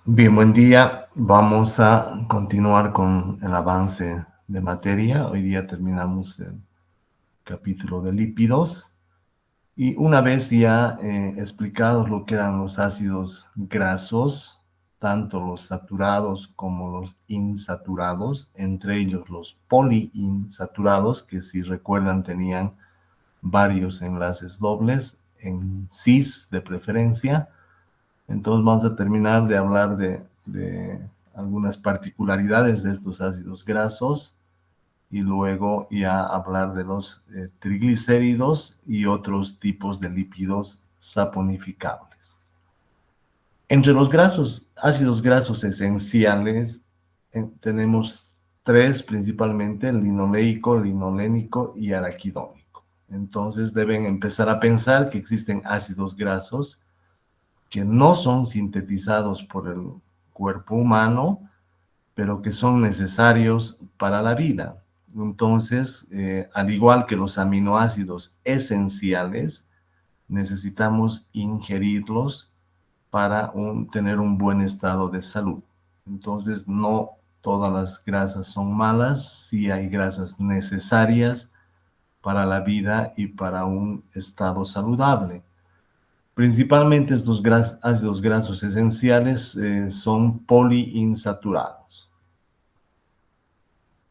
Bien, buen día. Vamos a continuar con el avance de materia. Hoy día terminamos el capítulo de lípidos. Y una vez ya explicados lo que eran los ácidos grasos, tanto los saturados como los insaturados, entre ellos los poliinsaturados, que si recuerdan tenían varios enlaces dobles, en cis de preferencia. Entonces vamos a terminar de hablar de algunas particularidades de estos ácidos grasos y luego ya hablar de los triglicéridos y otros tipos de lípidos saponificables. Entre los ácidos grasos esenciales tenemos tres principalmente: el linoleico, linolénico y araquidónico. Entonces deben empezar a pensar que existen ácidos grasos que no son sintetizados por el cuerpo humano, pero que son necesarios para la vida. Entonces, al igual que los aminoácidos esenciales, necesitamos ingerirlos para tener un buen estado de salud. Entonces, no todas las grasas son malas, sí hay grasas necesarias para la vida y para un estado saludable. Principalmente estos ácidos grasos esenciales son poliinsaturados.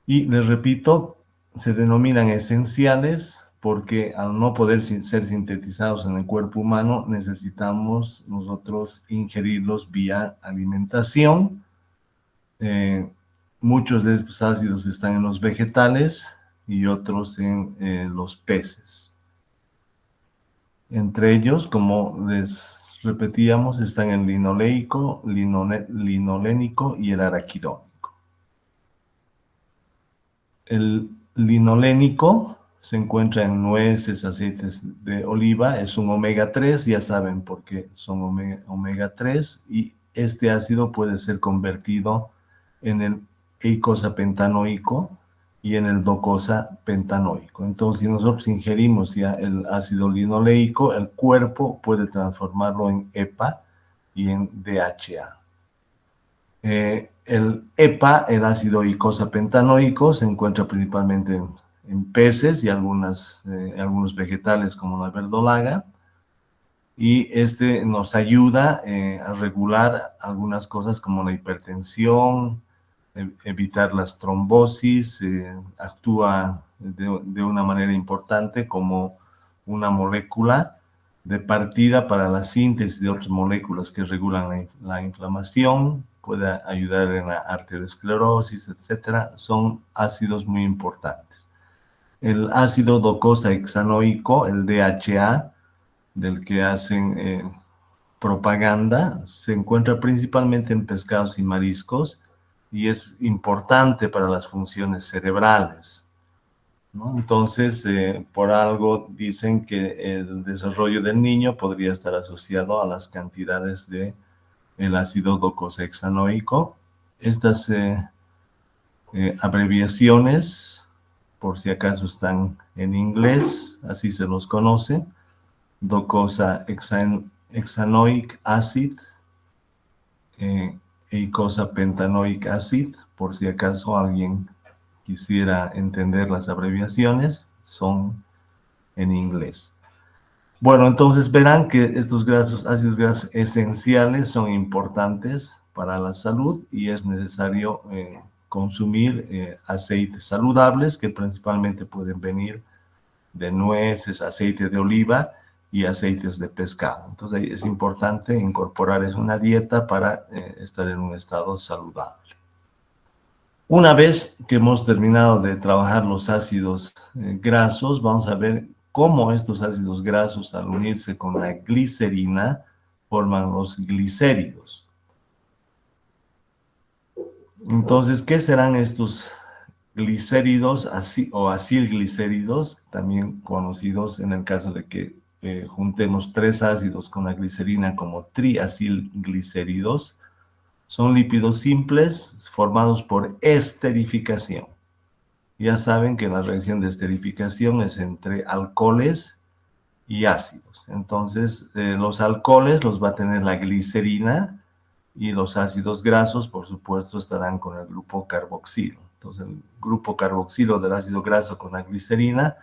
Y les repito, se denominan esenciales porque al no poder ser sintetizados en el cuerpo humano, necesitamos nosotros ingerirlos vía alimentación. Muchos de estos ácidos están en los vegetales y otros en los peces. Entre ellos, como les repetíamos, están el linoleico, linolénico y el araquidónico. El linolénico se encuentra en nueces, aceites de oliva, es un omega 3, ya saben por qué son omega 3, y este ácido puede ser convertido en el eicosapentanoico y en el docosapentanoico. Entonces, si nosotros ingerimos ya el ácido linoleico, el cuerpo puede transformarlo en EPA y en DHA. El EPA, el ácido eicosapentanoico, se encuentra principalmente en peces y algunos vegetales como la verdolaga, y este nos ayuda a regular algunas cosas como la hipertensión, evitar las trombosis, actúa de una manera importante como una molécula de partida para la síntesis de otras moléculas que regulan la inflamación, puede ayudar en la arteriosclerosis, etc. Son ácidos muy importantes. El ácido docosahexanoico, el DHA, del que hacen propaganda, se encuentra principalmente en pescados y mariscos y es importante para las funciones cerebrales, ¿no? Entonces, por algo dicen que el desarrollo del niño podría estar asociado a las cantidades de el ácido docosahexanoico. Estas abreviaciones, por si acaso están en inglés, así se los conoce: docosahexanoic acid, eicosapentanoic acid, por si acaso alguien quisiera entender las abreviaciones, son en inglés. Bueno, entonces verán que estos ácidos grasos esenciales son importantes para la salud y es necesario consumir aceites saludables que principalmente pueden venir de nueces, aceite de oliva y aceites de pescado. Entonces es importante incorporar en una dieta para estar en un estado saludable. Una vez que hemos terminado de trabajar los ácidos grasos, vamos a ver cómo estos ácidos grasos, al unirse con la glicerina, forman los glicéridos. Entonces, ¿qué serán estos glicéridos o acilglicéridos, también conocidos en el caso de que juntemos tres ácidos con la glicerina como triacilglicéridos? Son lípidos simples formados por esterificación. Ya saben que la reacción de esterificación es entre alcoholes y ácidos. Entonces, los alcoholes los va a tener la glicerina y los ácidos grasos, por supuesto, estarán con el grupo carboxilo. Entonces, el grupo carboxilo del ácido graso con la glicerina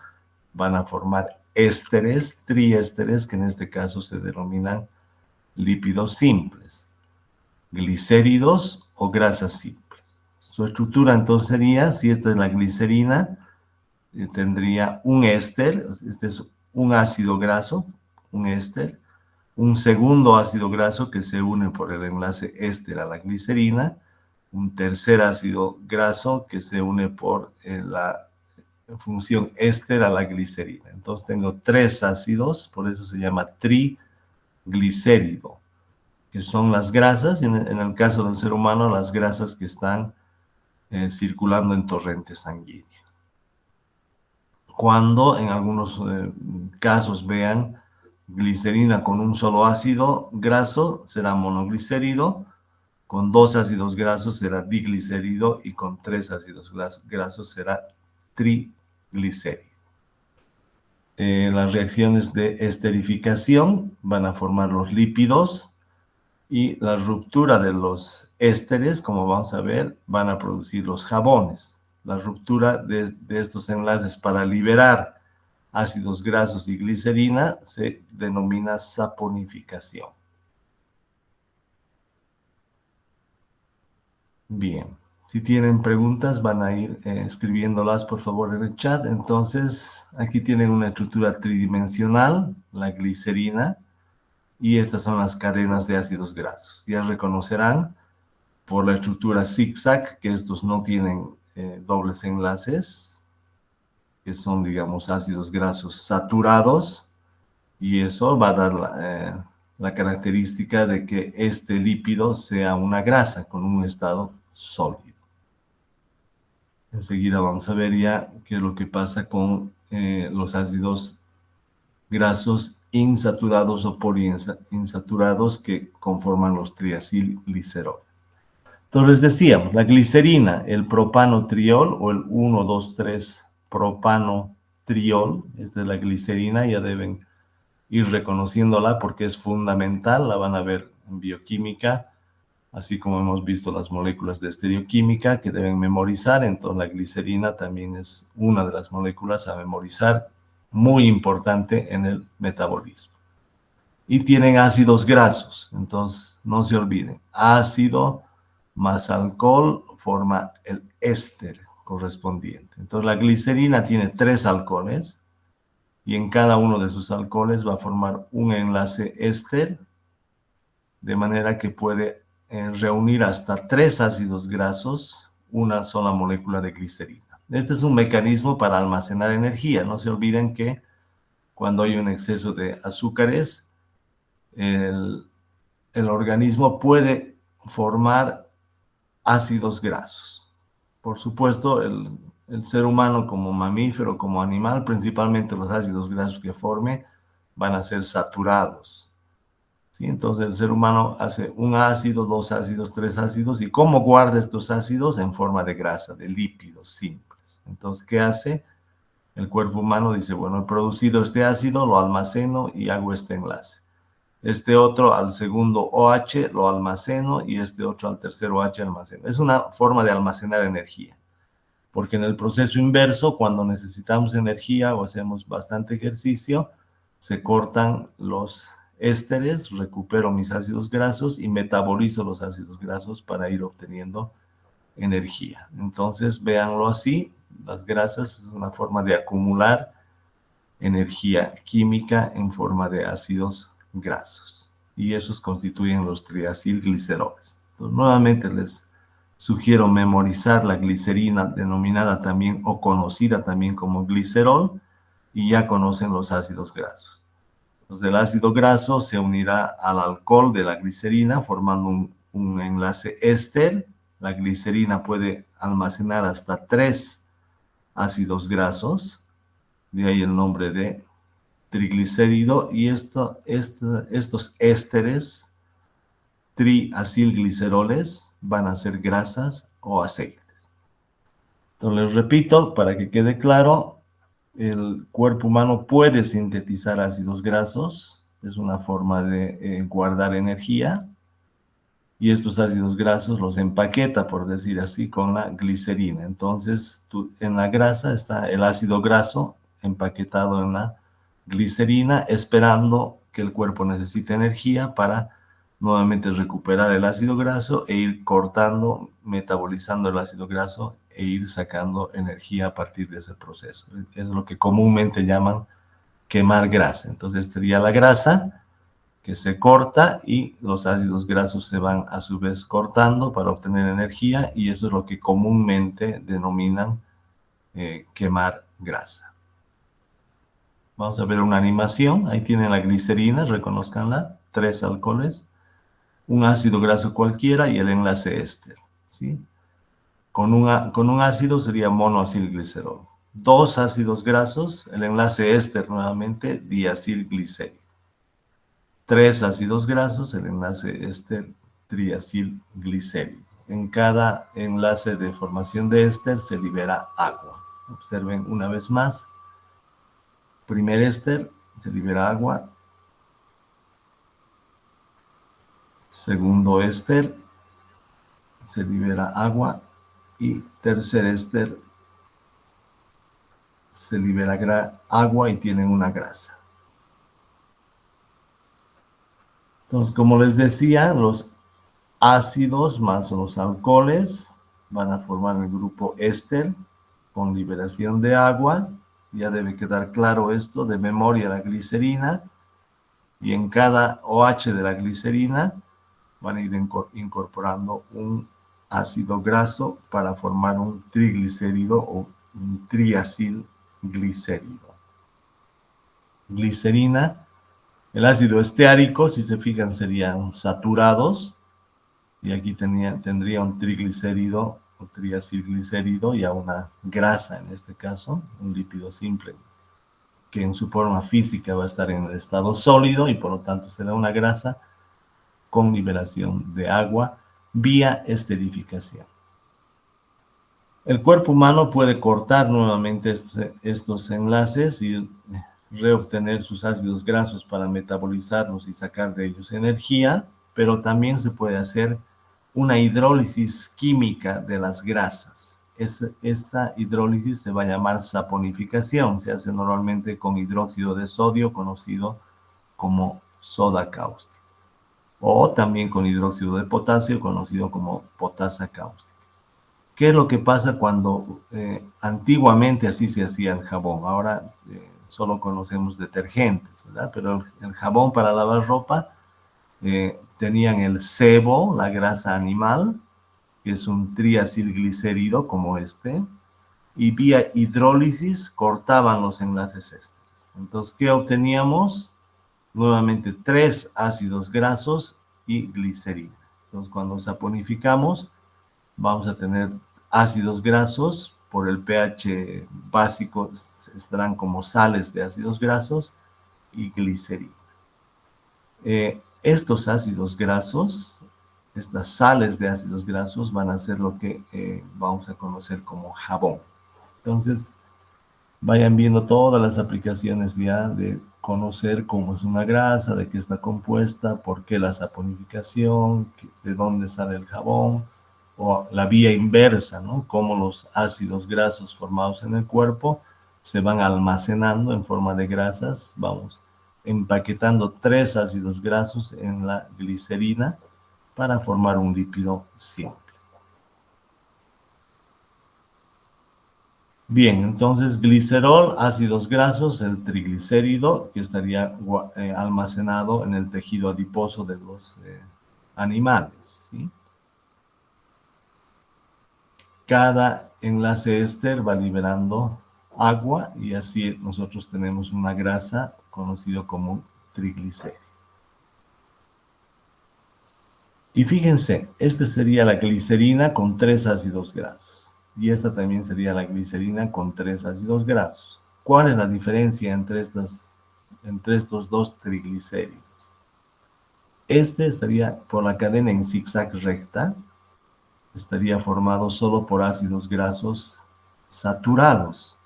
van a formar ésteres, triésteres, que en este caso se denominan lípidos simples, glicéridos o grasas simples. Su estructura entonces sería, si esta es la glicerina, tendría un éster, este es un ácido graso, un éster, un segundo ácido graso que se une por el enlace éster a la glicerina, un tercer ácido graso que se une por la función éster a la glicerina. Entonces tengo 3 ácidos, por eso se llama triglicérido, que son las grasas, en el caso del ser humano, las grasas que están circulando en torrente sanguíneo. Cuando en algunos casos vean glicerina con un solo ácido graso, será monoglicérido, con 2 ácidos grasos será diglicérido y con 3 ácidos grasos será triglicérido. Las reacciones de esterificación van a formar los lípidos y la ruptura de los ésteres, como vamos a ver, van a producir los jabones. La ruptura de estos enlaces para liberar ácidos grasos y glicerina se denomina saponificación. Bien, si tienen preguntas van a ir escribiéndolas por favor en el chat. Entonces, aquí tienen una estructura tridimensional, la glicerina, y estas son las cadenas de ácidos grasos. Ya reconocerán por la estructura zigzag que estos no tienen dobles enlaces, que son, digamos, ácidos grasos saturados, y eso va a dar la característica de que este lípido sea una grasa con un estado sólido. Enseguida vamos a ver ya qué es lo que pasa con los ácidos grasos insaturados o poliinsaturados que conforman los triacilgliceroles. Entonces les decíamos, la glicerina, el propanotriol o el 1,2,3 propanotriol, esta es la glicerina, ya deben ir reconociéndola porque es fundamental, la van a ver en bioquímica, así como hemos visto las moléculas de estereoquímica que deben memorizar. Entonces la glicerina también es una de las moléculas a memorizar, muy importante en el metabolismo. Y tienen ácidos grasos, entonces no se olviden, ácido más alcohol forma el éster correspondiente. Entonces la glicerina tiene 3 alcoholes y en cada uno de sus alcoholes va a formar un enlace éster, de manera que puede reunir hasta 3 ácidos grasos, una sola molécula de glicerina. Este es un mecanismo para almacenar energía. No se olviden que cuando hay un exceso de azúcares, el organismo puede formar ácidos grasos. Por supuesto, el ser humano como mamífero, como animal, principalmente los ácidos grasos que forme van a ser saturados. ¿Sí? Entonces el ser humano hace un ácido, 2 ácidos, 3 ácidos. ¿Y cómo guarda estos ácidos? En forma de grasa, de lípidos simples. Entonces, ¿qué hace? El cuerpo humano dice, bueno, he producido este ácido, lo almaceno y hago este enlace. Este otro al segundo OH lo almaceno y este otro al tercer OH almaceno. Es una forma de almacenar energía, porque en el proceso inverso, cuando necesitamos energía o hacemos bastante ejercicio, se cortan los ésteres, recupero mis ácidos grasos y metabolizo los ácidos grasos para ir obteniendo energía. Entonces, véanlo así, las grasas es una forma de acumular energía química en forma de ácidos grasos, y esos constituyen los triacilgliceroles. Entonces, nuevamente les sugiero memorizar la glicerina, denominada también o conocida también como glicerol, y ya conocen los ácidos grasos. Entonces, el ácido graso se unirá al alcohol de la glicerina formando un enlace éster. La glicerina puede almacenar hasta 3 ácidos grasos, de ahí el nombre de triglicérido, y estos ésteres triacilgliceroles van a ser grasas o aceites. Entonces les repito, para que quede claro, el cuerpo humano puede sintetizar ácidos grasos, es una forma de guardar energía, y estos ácidos grasos los empaqueta, por decir así, con la glicerina. Entonces, en la grasa está el ácido graso empaquetado en la glicerina, esperando que el cuerpo necesite energía para nuevamente recuperar el ácido graso e ir cortando, metabolizando el ácido graso e ir sacando energía a partir de ese proceso. Es lo que comúnmente llaman quemar grasa. Entonces, sería la grasa que se corta y los ácidos grasos se van a su vez cortando para obtener energía, y eso es lo que comúnmente denominan quemar grasa. Vamos a ver una animación. Ahí tienen la glicerina, reconozcanla, 3 alcoholes, un ácido graso cualquiera y el enlace éster, ¿sí? Con un ácido sería monoacilglicerol. 2 ácidos grasos, el enlace éster nuevamente, diacilglicérico. 3 ácidos grasos, el enlace éster triacilglicérico. En cada enlace de formación de éster se libera agua. Observen una vez más. Primer éster, se libera agua. Segundo éster, se libera agua. Y tercer éster, se libera agua y tienen una grasa. Entonces, como les decía, los ácidos más los alcoholes van a formar el grupo éster con liberación de agua. Ya debe quedar claro esto, de memoria la glicerina, y en cada OH de la glicerina van a ir incorporando un ácido graso para formar un triglicérido o un triacilglicérido. Glicerina, el ácido esteárico, si se fijan, serían saturados, y aquí tendría un triglicérido o triacilglicérido y a una grasa, en este caso, un lípido simple, que en su forma física va a estar en el estado sólido y por lo tanto será una grasa con liberación de agua vía esterificación. El cuerpo humano puede cortar nuevamente estos enlaces y reobtener sus ácidos grasos para metabolizarlos y sacar de ellos energía, pero también se puede hacer una hidrólisis química de las grasas. Esta hidrólisis se va a llamar saponificación. Se hace normalmente con hidróxido de sodio, conocido como soda cáustica, o también con hidróxido de potasio, conocido como potasa cáustica. ¿Qué es lo que pasa cuando antiguamente así se hacía el jabón? Ahora solo conocemos detergentes, ¿verdad? Pero el jabón para lavar ropa tenían el sebo, la grasa animal, que es un triacilglicérido como este, y vía hidrólisis cortaban los enlaces ésteres. Entonces, ¿qué obteníamos? Nuevamente 3 ácidos grasos y glicerina. Entonces, cuando saponificamos, vamos a tener ácidos grasos, por el pH básico estarán como sales de ácidos grasos, y glicerina. Estos ácidos grasos, estas sales de ácidos grasos, van a ser lo que vamos a conocer como jabón. Entonces, vayan viendo todas las aplicaciones ya de conocer cómo es una grasa, de qué está compuesta, por qué la saponificación, de dónde sale el jabón, o la vía inversa, ¿no? Cómo los ácidos grasos formados en el cuerpo se van almacenando en forma de grasas. Vamos empaquetando 3 ácidos grasos en la glicerina para formar un lípido simple. Bien, entonces glicerol, ácidos grasos, el triglicérido que estaría almacenado en el tejido adiposo de los animales, ¿sí? Cada enlace éster va liberando agua y así nosotros tenemos una grasa conocido como triglicérido. Y fíjense, esta sería la glicerina con 3 ácidos grasos. Y esta también sería la glicerina con 3 ácidos grasos. ¿Cuál es la diferencia entre estos dos triglicéridos? Este estaría por la cadena en zigzag recta, estaría formado solo por ácidos grasos saturados,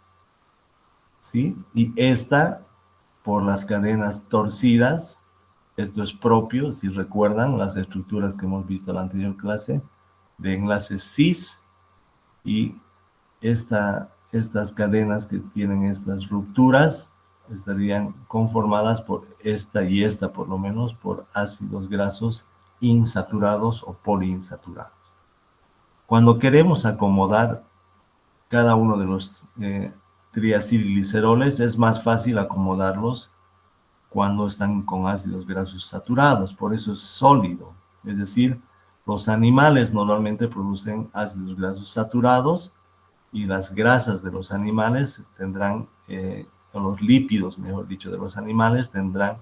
¿sí? Y esta por las cadenas torcidas, Esto es propio, si recuerdan, las estructuras que hemos visto en la anterior clase, de enlaces cis, y estas cadenas que tienen estas rupturas estarían conformadas por esta y esta, por lo menos, por ácidos grasos insaturados o poliinsaturados. Cuando queremos acomodar cada uno de los triacilgliceroles, es más fácil acomodarlos cuando están con ácidos grasos saturados, por eso es sólido. Es decir, los animales normalmente producen ácidos grasos saturados y las grasas de los animales tendrán, o los lípidos, mejor dicho, de los animales tendrán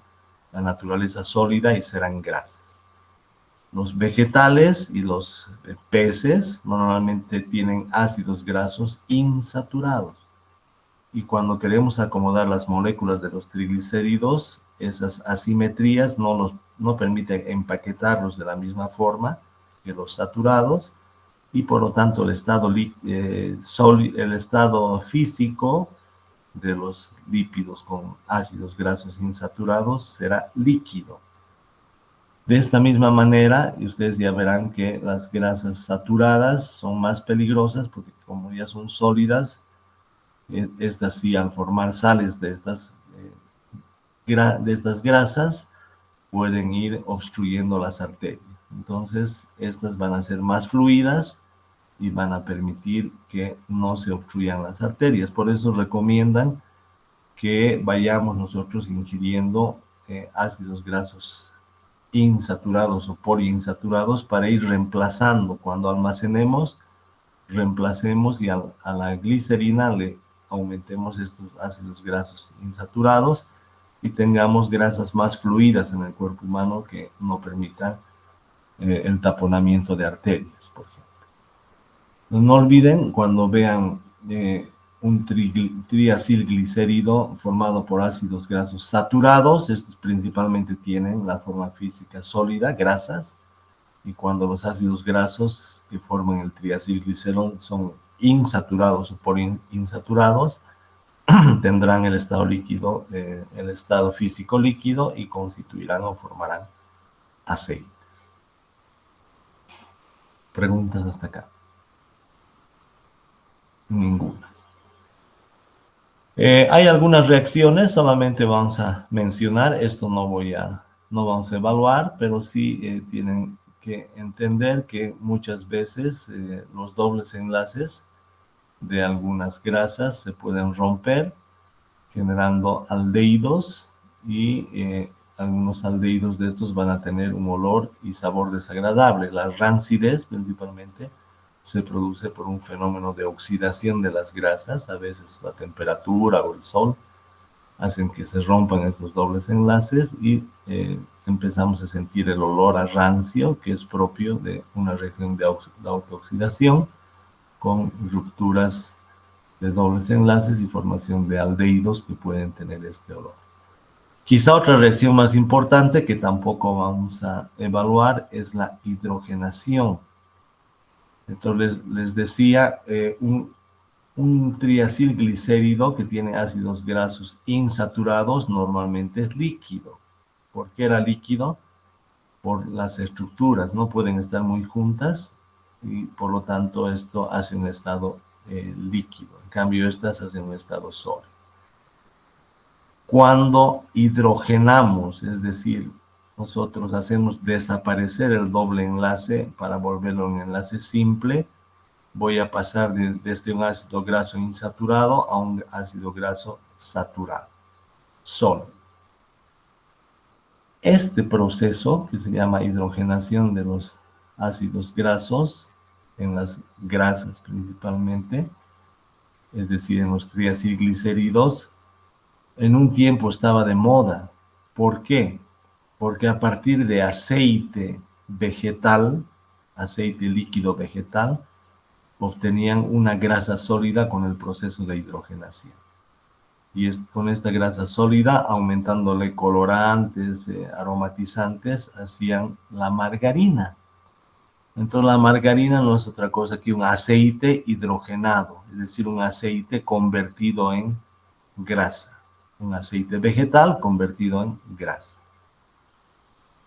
la naturaleza sólida y serán grasas. Los vegetales y los peces normalmente tienen ácidos grasos insaturados. Y cuando queremos acomodar las moléculas de los triglicéridos, esas asimetrías no permiten empaquetarlos de la misma forma que los saturados, y por lo tanto el estado físico de los lípidos con ácidos grasos insaturados será líquido. De esta misma manera, y ustedes ya verán que las grasas saturadas son más peligrosas porque como ya son sólidas, estas sí, al formar sales de estas grasas, pueden ir obstruyendo las arterias. Entonces, estas van a ser más fluidas y van a permitir que no se obstruyan las arterias. Por eso recomiendan que vayamos nosotros ingiriendo ácidos grasos insaturados o poliinsaturados para ir reemplazando. Cuando almacenemos, reemplacemos y a la glicerina le aumentemos estos ácidos grasos insaturados y tengamos grasas más fluidas en el cuerpo humano que no permitan el taponamiento de arterias, por ejemplo. No olviden, cuando vean un triacilglicérido formado por ácidos grasos saturados, estos principalmente tienen la forma física sólida, grasas, y cuando los ácidos grasos que forman el triacilglicerol son insaturados o poliinsaturados, tendrán el estado líquido, el estado físico líquido, y constituirán o formarán aceites. ¿Preguntas hasta acá? Ninguna. Hay algunas reacciones, solamente vamos a mencionar, esto no vamos a evaluar, pero sí tienen que entender que muchas veces los dobles enlaces de algunas grasas se pueden romper, generando aldehídos, y algunos aldehídos de estos van a tener un olor y sabor desagradable. La rancidez principalmente se produce por un fenómeno de oxidación de las grasas. A veces la temperatura o el sol hacen que se rompan estos dobles enlaces y empezamos a sentir el olor a rancio, que es propio de una reacción de autooxidación con rupturas de dobles enlaces y formación de aldehídos que pueden tener este olor. Quizá otra reacción más importante que tampoco vamos a evaluar es la hidrogenación. Entonces les decía, un triacilglicérido que tiene ácidos grasos insaturados normalmente es líquido. ¿Por qué era líquido? Por las estructuras, no pueden estar muy juntas y por lo tanto esto hace un estado líquido. En cambio, estas hacen un estado sólido. Cuando hidrogenamos, es decir, nosotros hacemos desaparecer el doble enlace para volverlo un enlace simple, voy a pasar desde un ácido graso insaturado a un ácido graso saturado, sólido. Este proceso, que se llama hidrogenación de los ácidos grasos, en las grasas principalmente, es decir, en los triacilglicéridos, en un tiempo estaba de moda. ¿Por qué? Porque a partir de aceite vegetal, aceite líquido vegetal, obtenían una grasa sólida con el proceso de hidrogenación. Y con esta grasa sólida, aumentándole colorantes, aromatizantes, hacían la margarina. Entonces la margarina no es otra cosa que un aceite hidrogenado, es decir, un aceite convertido en grasa, un aceite vegetal convertido en grasa.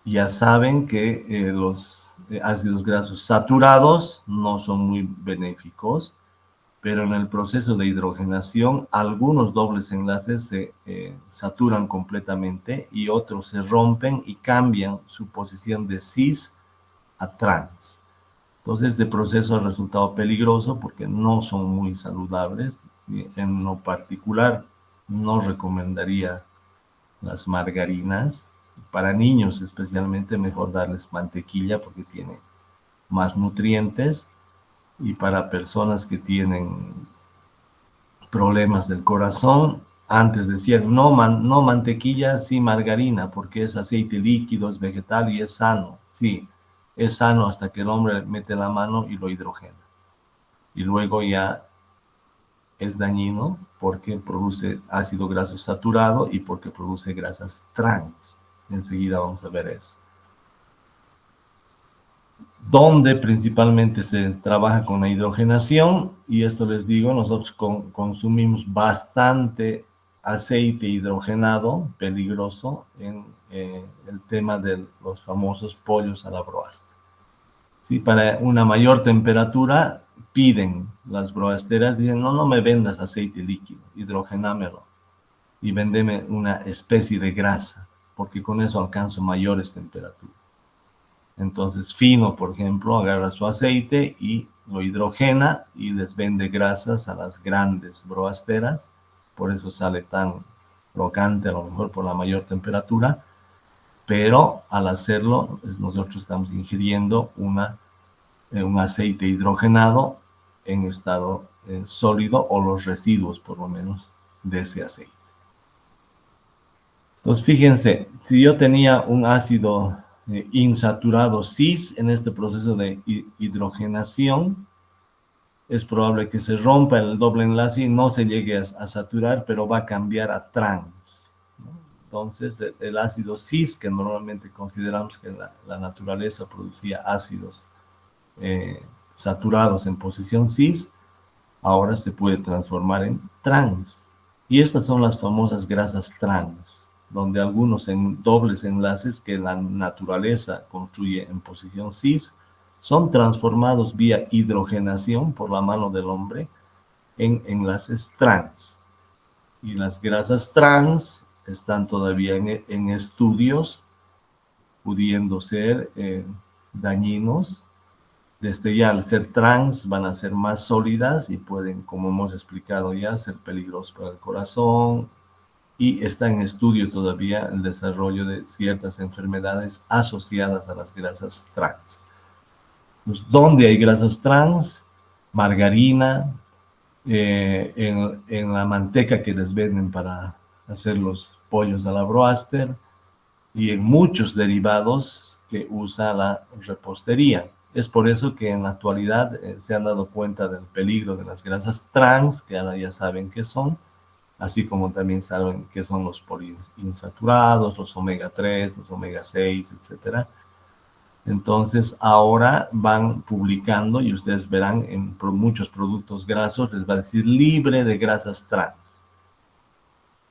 ya saben que los ácidos grasos saturados no son muy benéficos, pero en el proceso de hidrogenación algunos dobles enlaces se saturan completamente y otros se rompen y cambian su posición de cis a trans. Entonces, este proceso ha resultado peligroso porque no son muy saludables. En lo particular, no recomendaría las margarinas. Para niños especialmente, mejor darles mantequilla porque tiene más nutrientes. Y para personas que tienen problemas del corazón, antes decían no mantequilla, sí margarina, porque es aceite líquido, es vegetal y es sano. Sí, es sano hasta que el hombre mete la mano y lo hidrogena. Y luego ya es dañino porque produce ácido graso saturado y porque produce grasas trans. Enseguida vamos a ver eso. Donde principalmente se trabaja con la hidrogenación, y esto les digo, nosotros consumimos bastante aceite hidrogenado, peligroso, en el tema de los famosos pollos a la broastra. ¿Sí? Para una mayor temperatura piden las broasteras, dicen, no me vendas aceite líquido, hidrogenámelo y vendeme una especie de grasa, porque con eso alcanzo mayores temperaturas. Entonces, Fino, por ejemplo, agarra su aceite y lo hidrogena y les vende grasas a las grandes broasteras, por eso sale tan crocante, a lo mejor por la mayor temperatura, pero al hacerlo, nosotros estamos ingiriendo un aceite hidrogenado en estado sólido o los residuos, por lo menos, de ese aceite. Entonces, fíjense, si yo tenía un ácido insaturado cis en este proceso de hidrogenación, es probable que se rompa el doble enlace y no se llegue a saturar, pero va a cambiar a trans, ¿no? Entonces, el ácido cis, que normalmente consideramos que la naturaleza producía ácidos saturados en posición cis, ahora se puede transformar en trans. Y estas son las famosas grasas trans, donde algunos dobles enlaces que la naturaleza construye en posición cis son transformados vía hidrogenación por la mano del hombre en enlaces trans. Y las grasas trans están todavía en estudios, pudiendo ser dañinos. Desde ya, al ser trans, van a ser más sólidas y pueden, como hemos explicado ya, ser peligrosos para el corazón. Y está en estudio todavía el desarrollo de ciertas enfermedades asociadas a las grasas trans. Pues, ¿dónde hay grasas trans? Margarina, en la manteca que les venden para hacer los pollos a la broaster y en muchos derivados que usa la repostería. Es por eso que en la actualidad se han dado cuenta del peligro de las grasas trans, que ahora ya saben qué son, así como también saben qué son los poliinsaturados, los omega 3, los omega 6, etc. Entonces ahora van publicando y ustedes verán en muchos productos grasos, les va a decir libre de grasas trans.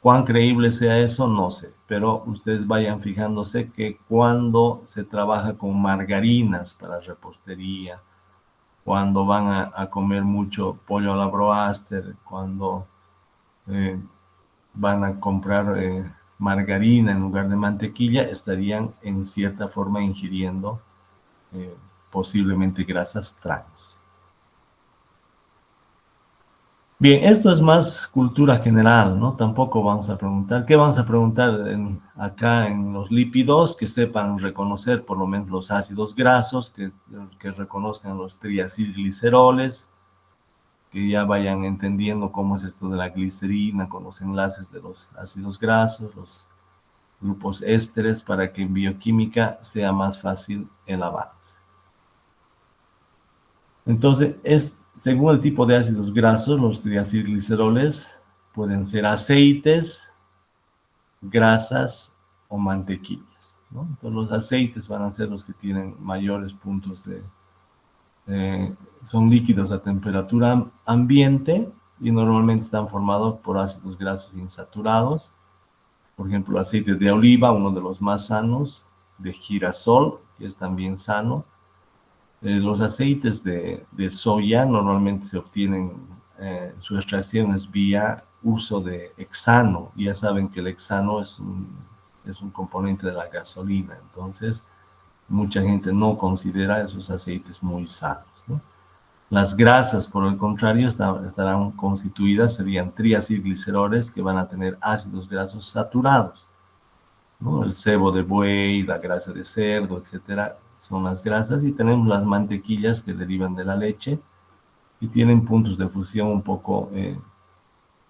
¿Cuán creíble sea eso? No sé, pero ustedes vayan fijándose que cuando se trabaja con margarinas para repostería, cuando van a comer mucho pollo a la broaster, cuando van a comprar margarina en lugar de mantequilla, estarían en cierta forma ingiriendo posiblemente grasas trans. Bien, esto es más cultura general, ¿no? Tampoco vamos a preguntar. ¿Qué vamos a preguntar acá en los lípidos? Que sepan reconocer por lo menos los ácidos grasos, que reconozcan los triacilgliceroles, que ya vayan entendiendo cómo es esto de la glicerina con los enlaces de los ácidos grasos, los grupos ésteres, para que en bioquímica sea más fácil el avance. Entonces, según el tipo de ácidos grasos, los triacilgliceroles pueden ser aceites, grasas o mantequillas, ¿no? Entonces, los aceites van a ser los que tienen mayores puntos son líquidos a temperatura ambiente y normalmente están formados por ácidos grasos insaturados. Por ejemplo, el aceite de oliva, uno de los más sanos, de girasol, que es también sano. Los aceites de soya normalmente se obtienen, su extracción es vía uso de hexano. Ya saben que el hexano es un componente de la gasolina, entonces mucha gente no considera esos aceites muy sanos, ¿no? Las grasas, por el contrario, estarán constituidas, serían triacilgliceroles que van a tener ácidos grasos saturados, ¿no? El sebo de buey, la grasa de cerdo, etcétera, son las grasas, y tenemos las mantequillas que derivan de la leche y tienen puntos de fusión un poco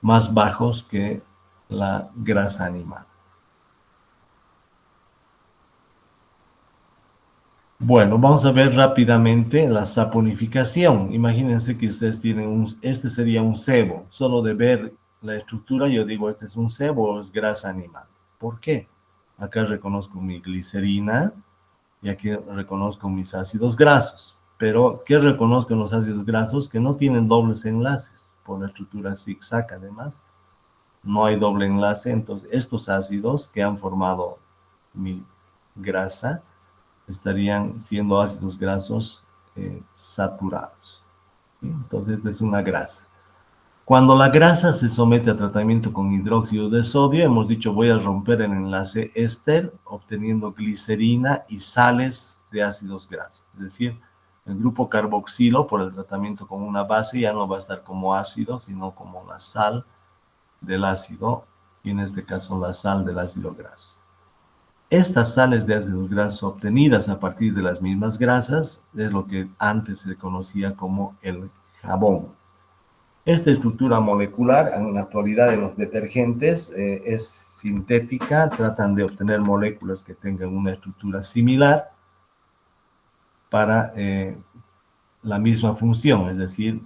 más bajos que la grasa animal. Bueno, vamos a ver rápidamente la saponificación. Imagínense que ustedes tienen este sería un sebo. Solo de ver la estructura yo digo, este es un sebo o es grasa animal. ¿Por qué? Acá reconozco mi glicerina y aquí reconozco mis ácidos grasos. Pero, ¿qué reconozco en los ácidos grasos? Que no tienen dobles enlaces por la estructura zigzag además. No hay doble enlace, entonces estos ácidos que han formado mi grasa estarían siendo ácidos grasos saturados. ¿Sí? Entonces, esta es una grasa. Cuando la grasa se somete a tratamiento con hidróxido de sodio, hemos dicho voy a romper el enlace éster obteniendo glicerina y sales de ácidos grasos. Es decir, el grupo carboxilo por el tratamiento con una base ya no va a estar como ácido, sino como la sal del ácido, y en este caso la sal del ácido graso. Estas sales de ácidos grasos obtenidas a partir de las mismas grasas es lo que antes se conocía como el jabón. Esta estructura molecular en la actualidad en los detergentes es sintética, tratan de obtener moléculas que tengan una estructura similar para la misma función, es decir,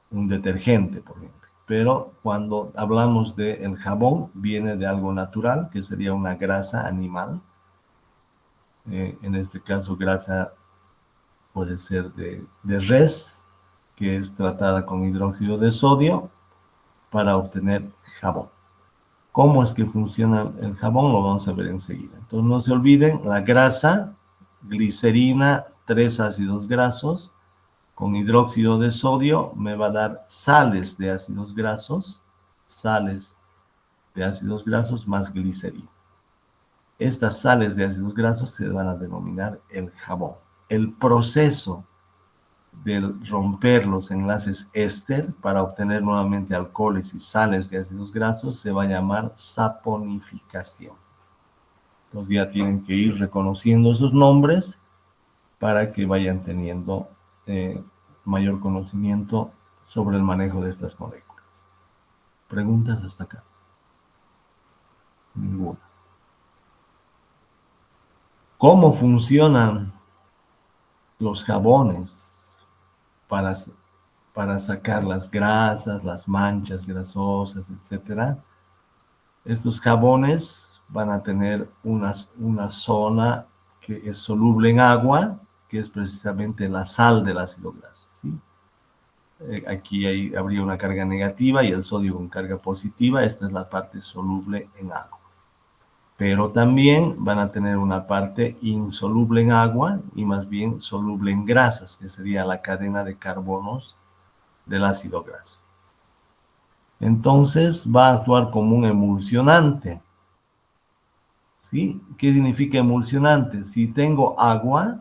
un detergente, por ejemplo. Pero cuando hablamos del jabón, viene de algo natural, que sería una grasa animal. En este caso, grasa puede ser de res, que es tratada con hidróxido de sodio para obtener jabón. ¿Cómo es que funciona el jabón? Lo vamos a ver enseguida. Entonces, no se olviden, la grasa, glicerina, 3 ácidos grasos, con hidróxido de sodio me va a dar sales de ácidos grasos más glicerina. Estas sales de ácidos grasos se van a denominar el jabón. El proceso de romper los enlaces éster para obtener nuevamente alcoholes y sales de ácidos grasos se va a llamar saponificación. Entonces ya tienen que ir reconociendo esos nombres para que vayan teniendo mayor conocimiento sobre el manejo de estas moléculas. ¿Preguntas hasta acá? Ninguna. ¿Cómo funcionan los jabones para sacar las grasas, las manchas grasosas, etcétera? Estos jabones van a tener una zona que es soluble en agua, que es precisamente la sal del ácido graso, ¿sí? Aquí habría una carga negativa y el sodio con carga positiva. Esta es la parte soluble en agua. Pero también van a tener una parte insoluble en agua y más bien soluble en grasas, que sería la cadena de carbonos del ácido graso. Entonces va a actuar como un emulsionante. ¿Sí? ¿Qué significa emulsionante? Si tengo agua,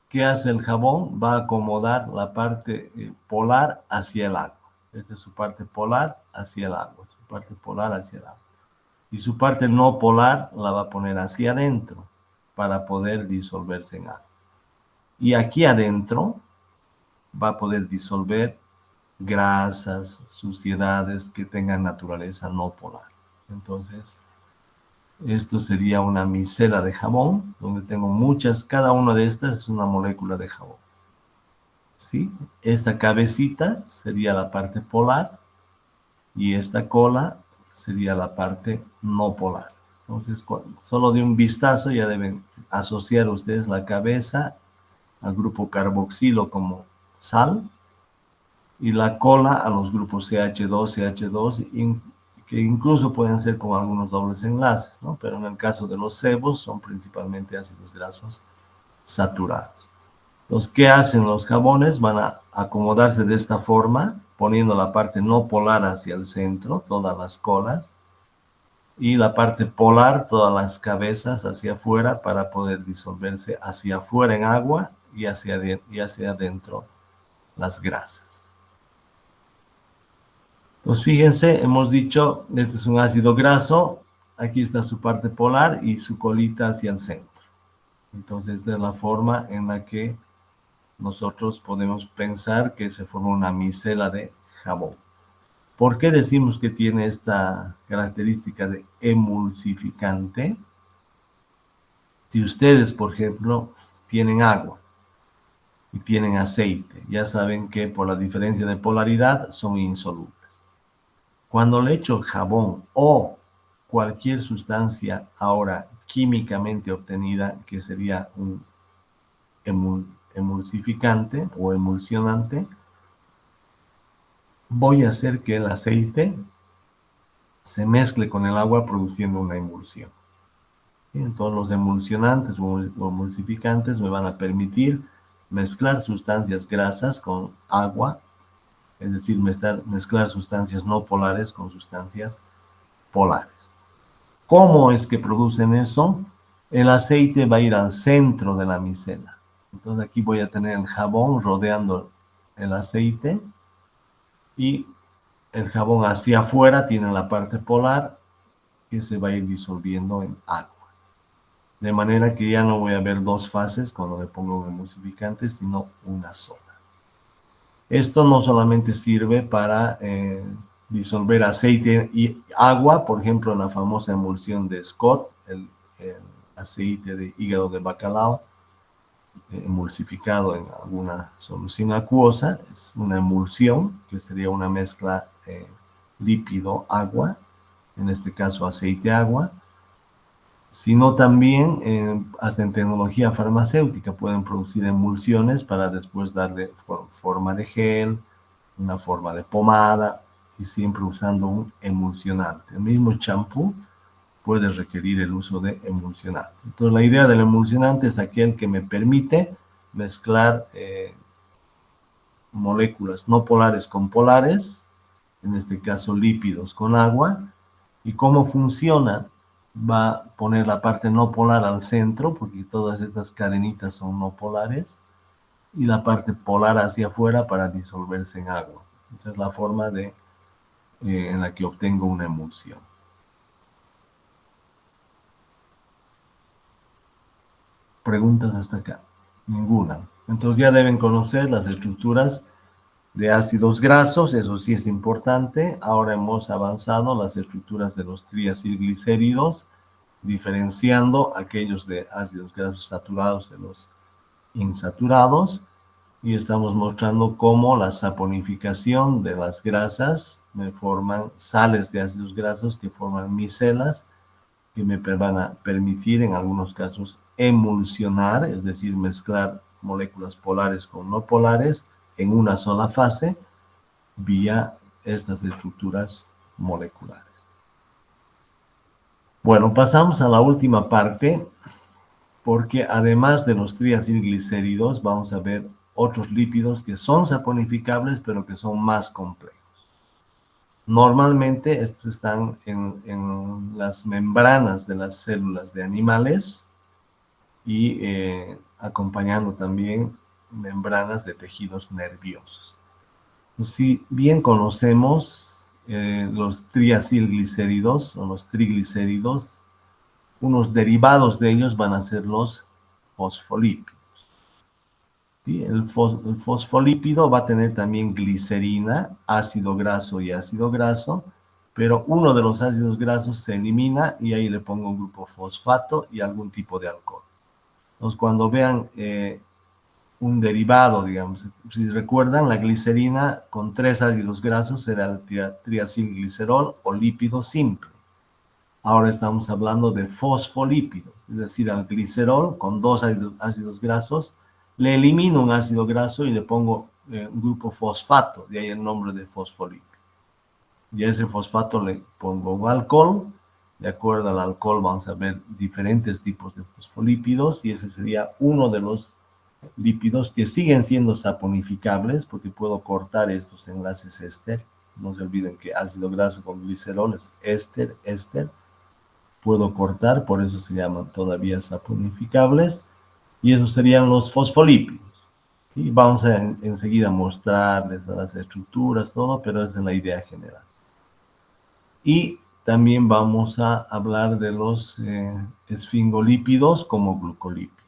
¿qué hace el jabón? Va a acomodar la parte polar hacia el agua. Esta es su parte polar hacia el agua, su parte polar hacia el agua. Y su parte no polar la va a poner hacia adentro para poder disolverse en agua. Y aquí adentro va a poder disolver grasas, suciedades que tengan naturaleza no polar. Entonces, esto sería una micela de jabón, donde tengo muchas, cada una de estas es una molécula de jabón. ¿Sí? Esta cabecita sería la parte polar y esta cola sería la parte no polar. Entonces, solo de un vistazo ya deben asociar ustedes la cabeza al grupo carboxilo como sal y la cola a los grupos CH2, CH2, que incluso pueden ser con algunos dobles enlaces, ¿no? Pero en el caso de los sebos son principalmente ácidos grasos saturados. Entonces, ¿qué hacen los jabones? Van a acomodarse de esta forma, poniendo la parte no polar hacia el centro, todas las colas, y la parte polar, todas las cabezas hacia afuera, para poder disolverse hacia afuera en agua y hacia adentro las grasas. Pues fíjense, hemos dicho, este es un ácido graso, aquí está su parte polar y su colita hacia el centro. Entonces, esta es la forma en la que nosotros podemos pensar que se forma una micela de jabón. ¿Por qué decimos que tiene esta característica de emulsificante? Si ustedes, por ejemplo, tienen agua y tienen aceite, ya saben que por la diferencia de polaridad son insolubles. Cuando le echo jabón o cualquier sustancia ahora químicamente obtenida, que sería un emulsificante o emulsionante, voy a hacer que el aceite se mezcle con el agua produciendo una emulsión. Entonces los emulsionantes o emulsificantes me van a permitir mezclar sustancias grasas con agua, es decir, mezclar sustancias no polares con sustancias polares. ¿Cómo es que producen eso? El aceite va a ir al centro de la micela. Entonces aquí voy a tener el jabón rodeando el aceite y el jabón hacia afuera tiene la parte polar que se va a ir disolviendo en agua. De manera que ya no voy a ver dos fases cuando le pongo un emulsificante, sino una sola. Esto no solamente sirve para disolver aceite y agua, por ejemplo, en la famosa emulsión de Scott, el aceite de hígado de bacalao, emulsificado en alguna solución acuosa, es una emulsión, que sería una mezcla lípido-agua, en este caso aceite-agua, sino también hasta en tecnología farmacéutica pueden producir emulsiones para después darle forma de gel, una forma de pomada, y siempre usando un emulsionante. El mismo champú puede requerir el uso de emulsionante. Entonces, la idea del emulsionante es aquel que me permite mezclar moléculas no polares con polares, en este caso lípidos con agua. ¿Y cómo funciona? Va a poner la parte no polar al centro, porque todas estas cadenitas son no polares, y la parte polar hacia afuera para disolverse en agua. Esa es la forma en la que obtengo una emulsión. ¿Preguntas hasta acá? Ninguna. Entonces ya deben conocer las estructuras de ácidos grasos, eso sí es importante. Ahora hemos avanzado las estructuras de los triacilglicéridos, diferenciando aquellos de ácidos grasos saturados de los insaturados, y estamos mostrando cómo la saponificación de las grasas me forman sales de ácidos grasos que forman micelas, que me van a permitir en algunos casos emulsionar, es decir, mezclar moléculas polares con no polares en una sola fase vía estas estructuras moleculares. Bueno, pasamos a la última parte, porque además de los triacilglicéridos vamos a ver otros lípidos que son saponificables, pero que son más complejos. Normalmente estos están en las membranas de las células de animales y acompañando también membranas de tejidos nerviosos. Si bien conocemos los triacilglicéridos o los triglicéridos, unos derivados de ellos van a ser los fosfolípidos. ¿Sí? El fosfolípido va a tener también glicerina, ácido graso y ácido graso, pero uno de los ácidos grasos se elimina y ahí le pongo un grupo fosfato y algún tipo de alcohol. Entonces, cuando vean un derivado, digamos, si recuerdan, la glicerina con 3 ácidos grasos será el triacilglicerol o lípido simple. Ahora estamos hablando de fosfolípidos, es decir, al glicerol con 2 ácidos grasos, le elimino un ácido graso y le pongo un grupo fosfato, de ahí el nombre de fosfolípido. Y a ese fosfato le pongo un alcohol. De acuerdo al alcohol vamos a ver diferentes tipos de fosfolípidos y ese sería uno de los lípidos que siguen siendo saponificables porque puedo cortar estos enlaces éster. No se olviden que ácido graso con glicerol es éster, éster. Puedo cortar, por eso se llaman todavía saponificables. Y esos serían los fosfolípidos. Y vamos a enseguida mostrarles las estructuras, todo, pero esa es la idea general. Y también vamos a hablar de los esfingolípidos como glucolípidos.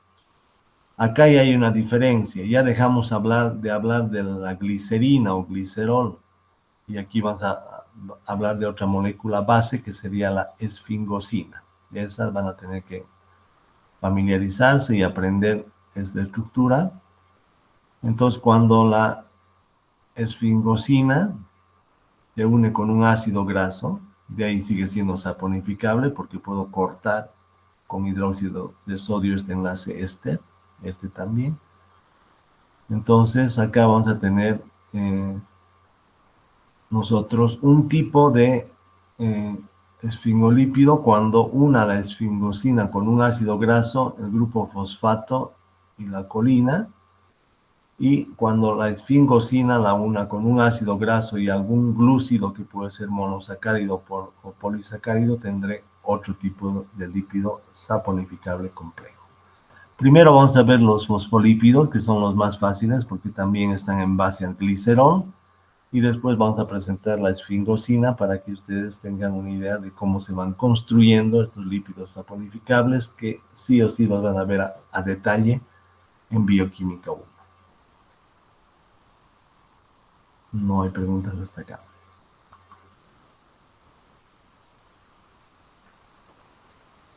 Acá ya hay una diferencia, ya dejamos de hablar de la glicerina o glicerol, y aquí vamos a hablar de otra molécula base que sería la esfingosina. Esas van a tener que familiarizarse y aprender esta estructura. Entonces, cuando la esfingosina se une con un ácido graso, de ahí sigue siendo saponificable porque puedo cortar con hidróxido de sodio este enlace éster, este también. Entonces acá vamos a tener nosotros un tipo de esfingolípido cuando una la esfingosina con un ácido graso, el grupo fosfato y la colina, y cuando la esfingosina la una con un ácido graso y algún glúcido que puede ser monosacárido o polisacárido, tendré otro tipo de lípido saponificable complejo. Primero vamos a ver los fosfolípidos, que son los más fáciles porque también están en base al glicerol, y después vamos a presentar la esfingosina para que ustedes tengan una idea de cómo se van construyendo estos lípidos saponificables que sí o sí los van a ver a detalle en Bioquímica 1. No hay preguntas hasta acá.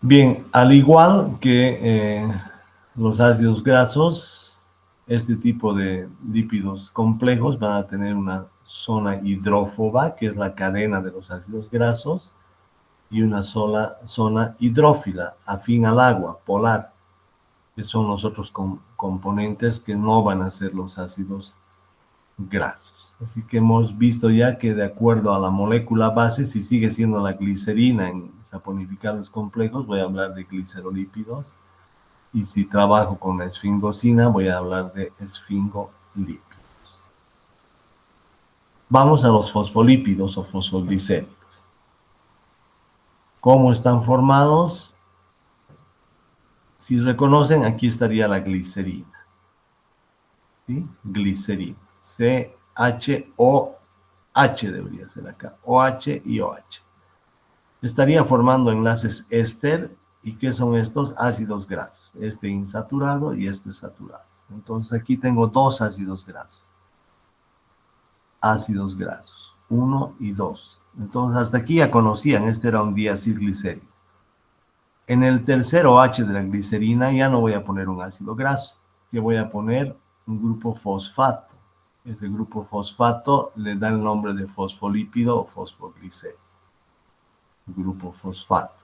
Bien, al igual que los ácidos grasos, este tipo de lípidos complejos van a tener una zona hidrófoba, que es la cadena de los ácidos grasos, y una sola zona hidrófila, afín al agua, polar, que son los otros componentes que no van a ser los ácidos grasos. Así que hemos visto ya que de acuerdo a la molécula base, si sigue siendo la glicerina en saponificables complejos, voy a hablar de glicerolípidos. Y si trabajo con la esfingosina, voy a hablar de esfingolípidos. Vamos a los fosfolípidos o fosfoglicéridos. ¿Cómo están formados? Si reconocen, aquí estaría la glicerina. ¿Sí? Glicerina. C-H-O-H debería ser acá. OH y OH. Estaría formando enlaces éster. ¿Y qué son estos? Ácidos grasos. Este insaturado y este saturado. Entonces aquí tengo dos ácidos grasos. Ácidos grasos. 1 y 2. Entonces hasta aquí ya conocían. Este era un diacilglicérido. En el tercer OH de la glicerina ya no voy a poner un ácido graso. Que voy a poner un grupo fosfato. Ese grupo fosfato le da el nombre de fosfolípido o fosfoglicérido. Grupo fosfato.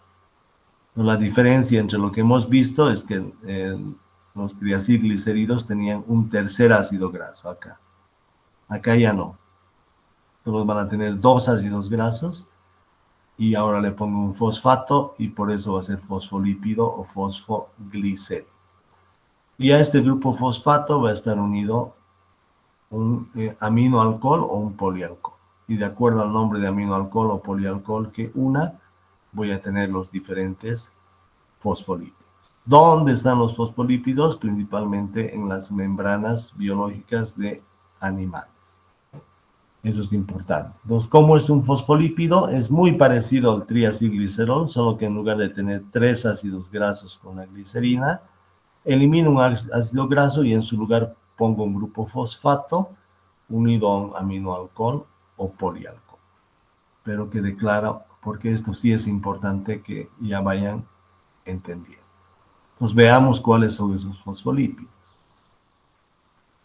La diferencia entre lo que hemos visto es que los triacilglicéridos tenían un tercer ácido graso acá. Acá ya no. Todos van a tener dos ácidos grasos y ahora le pongo un fosfato y por eso va a ser fosfolípido o fosfoglicérido. Y a este grupo fosfato va a estar unido un aminoalcohol o un polialcohol. Y de acuerdo al nombre de aminoalcohol o polialcohol que una, voy a tener los diferentes fosfolípidos. ¿Dónde están los fosfolípidos? Principalmente en las membranas biológicas de animales. Eso es importante. Entonces, ¿cómo es un fosfolípido? Es muy parecido al triacilglicerol, solo que en lugar de tener tres ácidos grasos con la glicerina, elimino un ácido graso y en su lugar pongo un grupo fosfato unido a un aminoalcohol o polialcohol. Pero quede claro, porque esto sí es importante que ya vayan entendiendo. Pues veamos cuáles son esos fosfolípidos.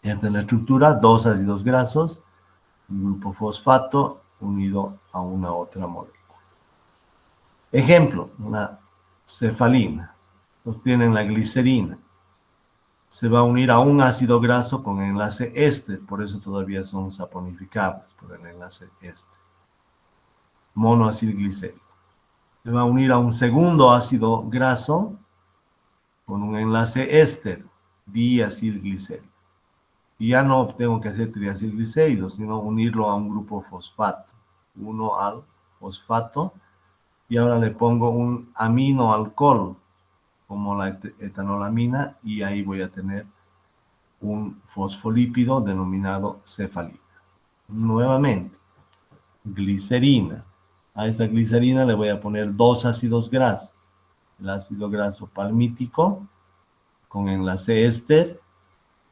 Esta es la estructura, dos ácidos grasos, un grupo fosfato unido a una otra molécula. Ejemplo, una cefalina. Pues tienen la glicerina. Se va a unir a un ácido graso con enlace éster, por eso todavía son saponificables, por el enlace éster. monoacilglicérico. Se va a unir a un segundo ácido graso con un enlace éster, diacilglicérico. Y ya no tengo que hacer triacilglicéridos, sino unirlo a un grupo fosfato. Uno al fosfato. Y ahora le pongo un aminoalcohol, como la etanolamina, y ahí voy a tener un fosfolípido denominado cefalina. Nuevamente, glicerina. A esta glicerina le voy a poner dos ácidos grasos. El ácido graso palmítico con enlace éster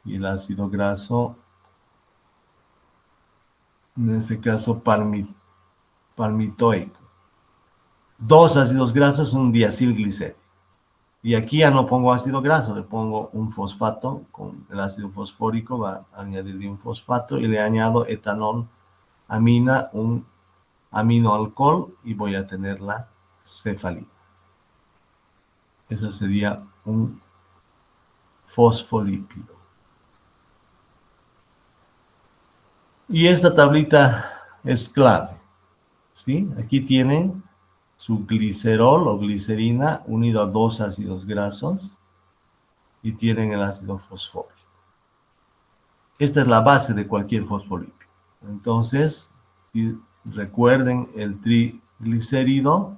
y el ácido graso, en este caso palmitoico. Dos ácidos grasos, un diacilglicérico. Y aquí ya no pongo ácido graso, le pongo un fosfato con el ácido fosfórico, va a añadirle un fosfato y le añado etanol, amina, un aminoalcohol y voy a tener la cefalina. Ese sería un fosfolípido. Y esta tablita es clave, ¿sí? Aquí tienen su glicerol o glicerina unido a dos ácidos grasos y tienen el ácido fosfórico. Esta es la base de cualquier fosfolípido. Entonces, si recuerden el triglicérido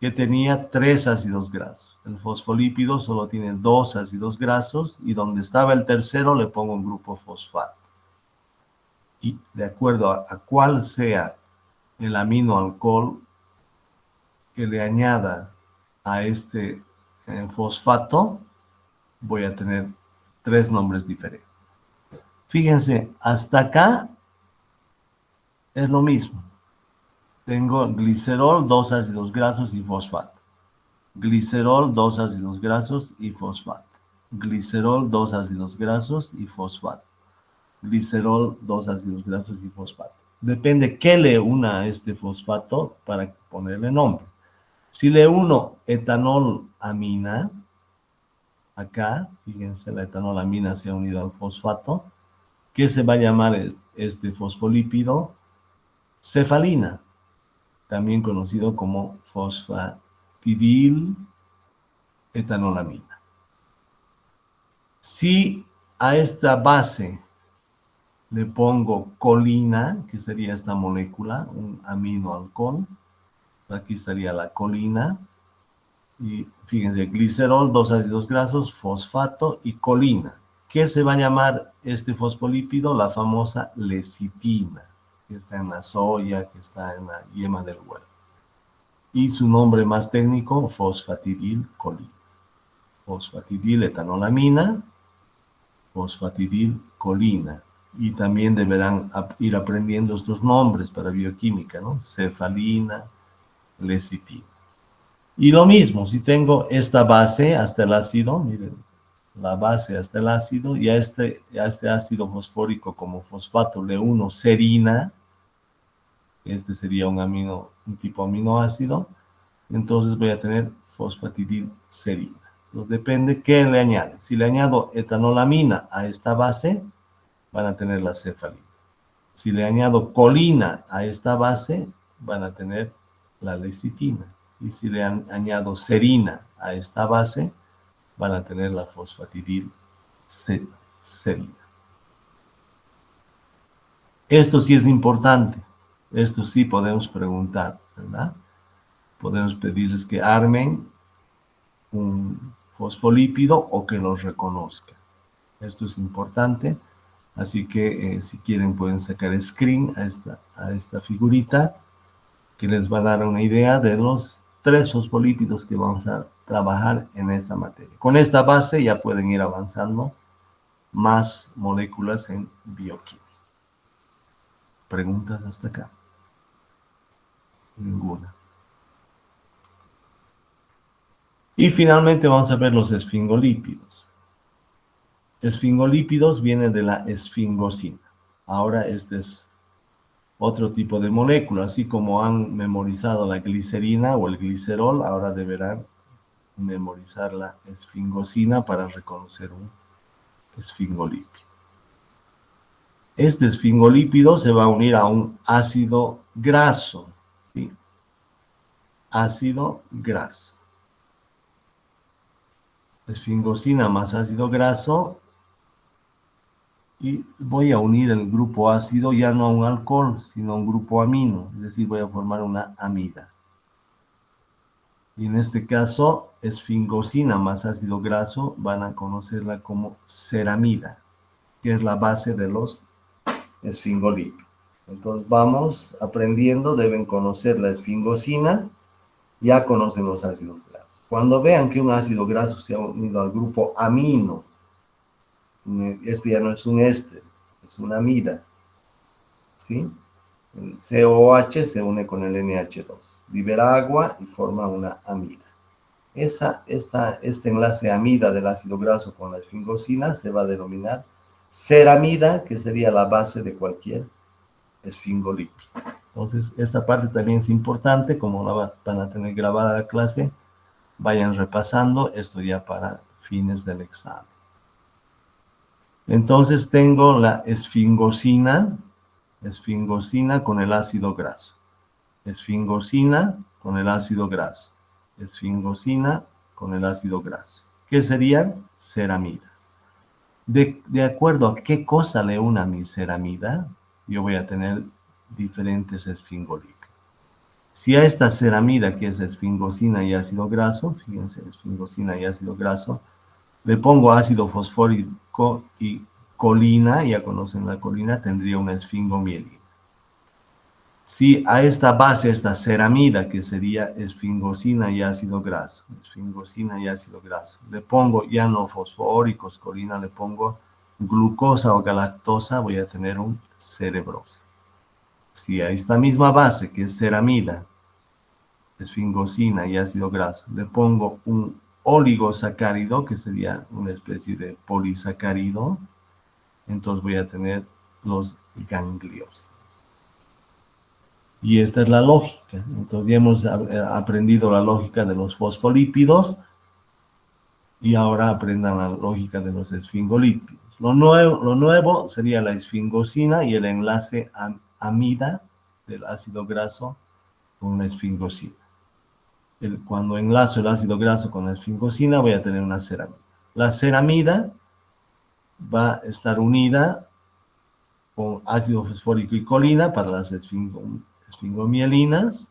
que tenía tres ácidos grasos. El fosfolípido solo tiene dos ácidos grasos y donde estaba el tercero le pongo un grupo fosfato. Y de acuerdo a cuál sea el aminoalcohol que le añada a este fosfato, voy a tener tres nombres diferentes. Fíjense, hasta acá es lo mismo. Tengo glicerol, dos ácidos grasos y fosfato. Glicerol, dos ácidos grasos y fosfato. Glicerol, dos ácidos grasos y fosfato. Glicerol, dos ácidos grasos y fosfato. Depende qué le una a este fosfato para ponerle nombre. Si le uno etanolamina, acá, fíjense, la etanolamina se ha unido al fosfato, ¿qué se va a llamar este fosfolípido? Cefalina, también conocido como fosfatidil etanolamina. Si a esta base le pongo colina, que sería esta molécula, un aminoalcohol, aquí estaría la colina, y fíjense, glicerol, dos ácidos grasos, fosfato y colina. ¿Qué se va a llamar este fosfolípido? La famosa lecitina, que está en la soya, que está en la yema del huevo. Y su nombre más técnico, fosfatidilcolina. Fosfatidiletonolamina, fosfatidilcolina. Y también deberán ir aprendiendo estos nombres para bioquímica, ¿no? Cefalina, lecitina. Y lo mismo, si tengo esta base hasta el ácido, miren, la base hasta el ácido, y a este ácido fosfórico como fosfato le uno serina, este sería un tipo aminoácido, entonces voy a tener fosfatidilserina. Entonces depende qué le añade. Si le añado etanolamina a esta base, van a tener la cefalina. Si le añado colina a esta base, van a tener la lecitina. Y si le añado serina a esta base, van a tener la fosfatidilserina. Esto sí es importante. Esto sí podemos preguntar, ¿verdad? Podemos pedirles que armen un fosfolípido o que los reconozcan. Esto es importante. Así que si quieren pueden sacar screen a esta figurita que les va a dar una idea de los tres fosfolípidos que vamos a trabajar en esta materia. Con esta base ya pueden ir avanzando más moléculas en bioquímica. ¿Preguntas hasta acá? Ninguna. Y finalmente vamos a ver los esfingolípidos. Esfingolípidos vienen de la esfingosina. Ahora este es otro tipo de molécula, así como han memorizado la glicerina o el glicerol, ahora deberán memorizar la esfingosina para reconocer un esfingolípido. Este esfingolípido se va a unir a un ácido graso, ¿sí? ácido graso. Esfingosina más ácido graso, y voy a unir el grupo ácido ya no a un alcohol, sino a un grupo amino, es decir, voy a formar una amida. Y en este caso, esfingosina más ácido graso van a conocerla como ceramida, que es la base de los esfingolípidos. Entonces vamos aprendiendo, deben conocer la esfingosina, ya conocen los ácidos grasos. Cuando vean que un ácido graso se ha unido al grupo amino, este ya no es un éster, es una amida, ¿sí? El COOH se une con el NH2, libera agua y forma una amida. Este enlace amida del ácido graso con la esfingosina se va a denominar ceramida, que sería la base de cualquier esfingolípido. Entonces, esta parte también es importante, como la van a tener grabada la clase, vayan repasando esto ya para fines del examen. Entonces tengo la esfingosina con el ácido graso, esfingosina con el ácido graso, esfingosina con el ácido graso. ¿Qué serían? Ceramidas. De acuerdo a qué cosa le una mi ceramida, yo voy a tener diferentes esfingolípidos. Si a esta ceramida, que es esfingosina y ácido graso, fíjense, esfingosina y ácido graso, le pongo ácido fosfórico y colina, ya conocen la colina, tendría una esfingomielina. Si a esta base, esta ceramida, que sería esfingosina y ácido graso, le pongo ya no fosfóricos, colina, le pongo glucosa o galactosa, voy a tener un cerebrosa. Si a esta misma base, que es ceramida, esfingosina y ácido graso, le pongo un oligosacárido, que sería una especie de polisacárido, entonces voy a tener los ganglios. Y esta es la lógica. Entonces ya hemos aprendido la lógica de los fosfolípidos y ahora aprendan la lógica de los esfingolípidos. Lo nuevo sería la esfingosina y el enlace amida del ácido graso con la esfingosina. Cuando enlazo el ácido graso con la esfingosina voy a tener una ceramida. La ceramida va a estar unida con ácido fosfórico y colina para las esfingomielinas,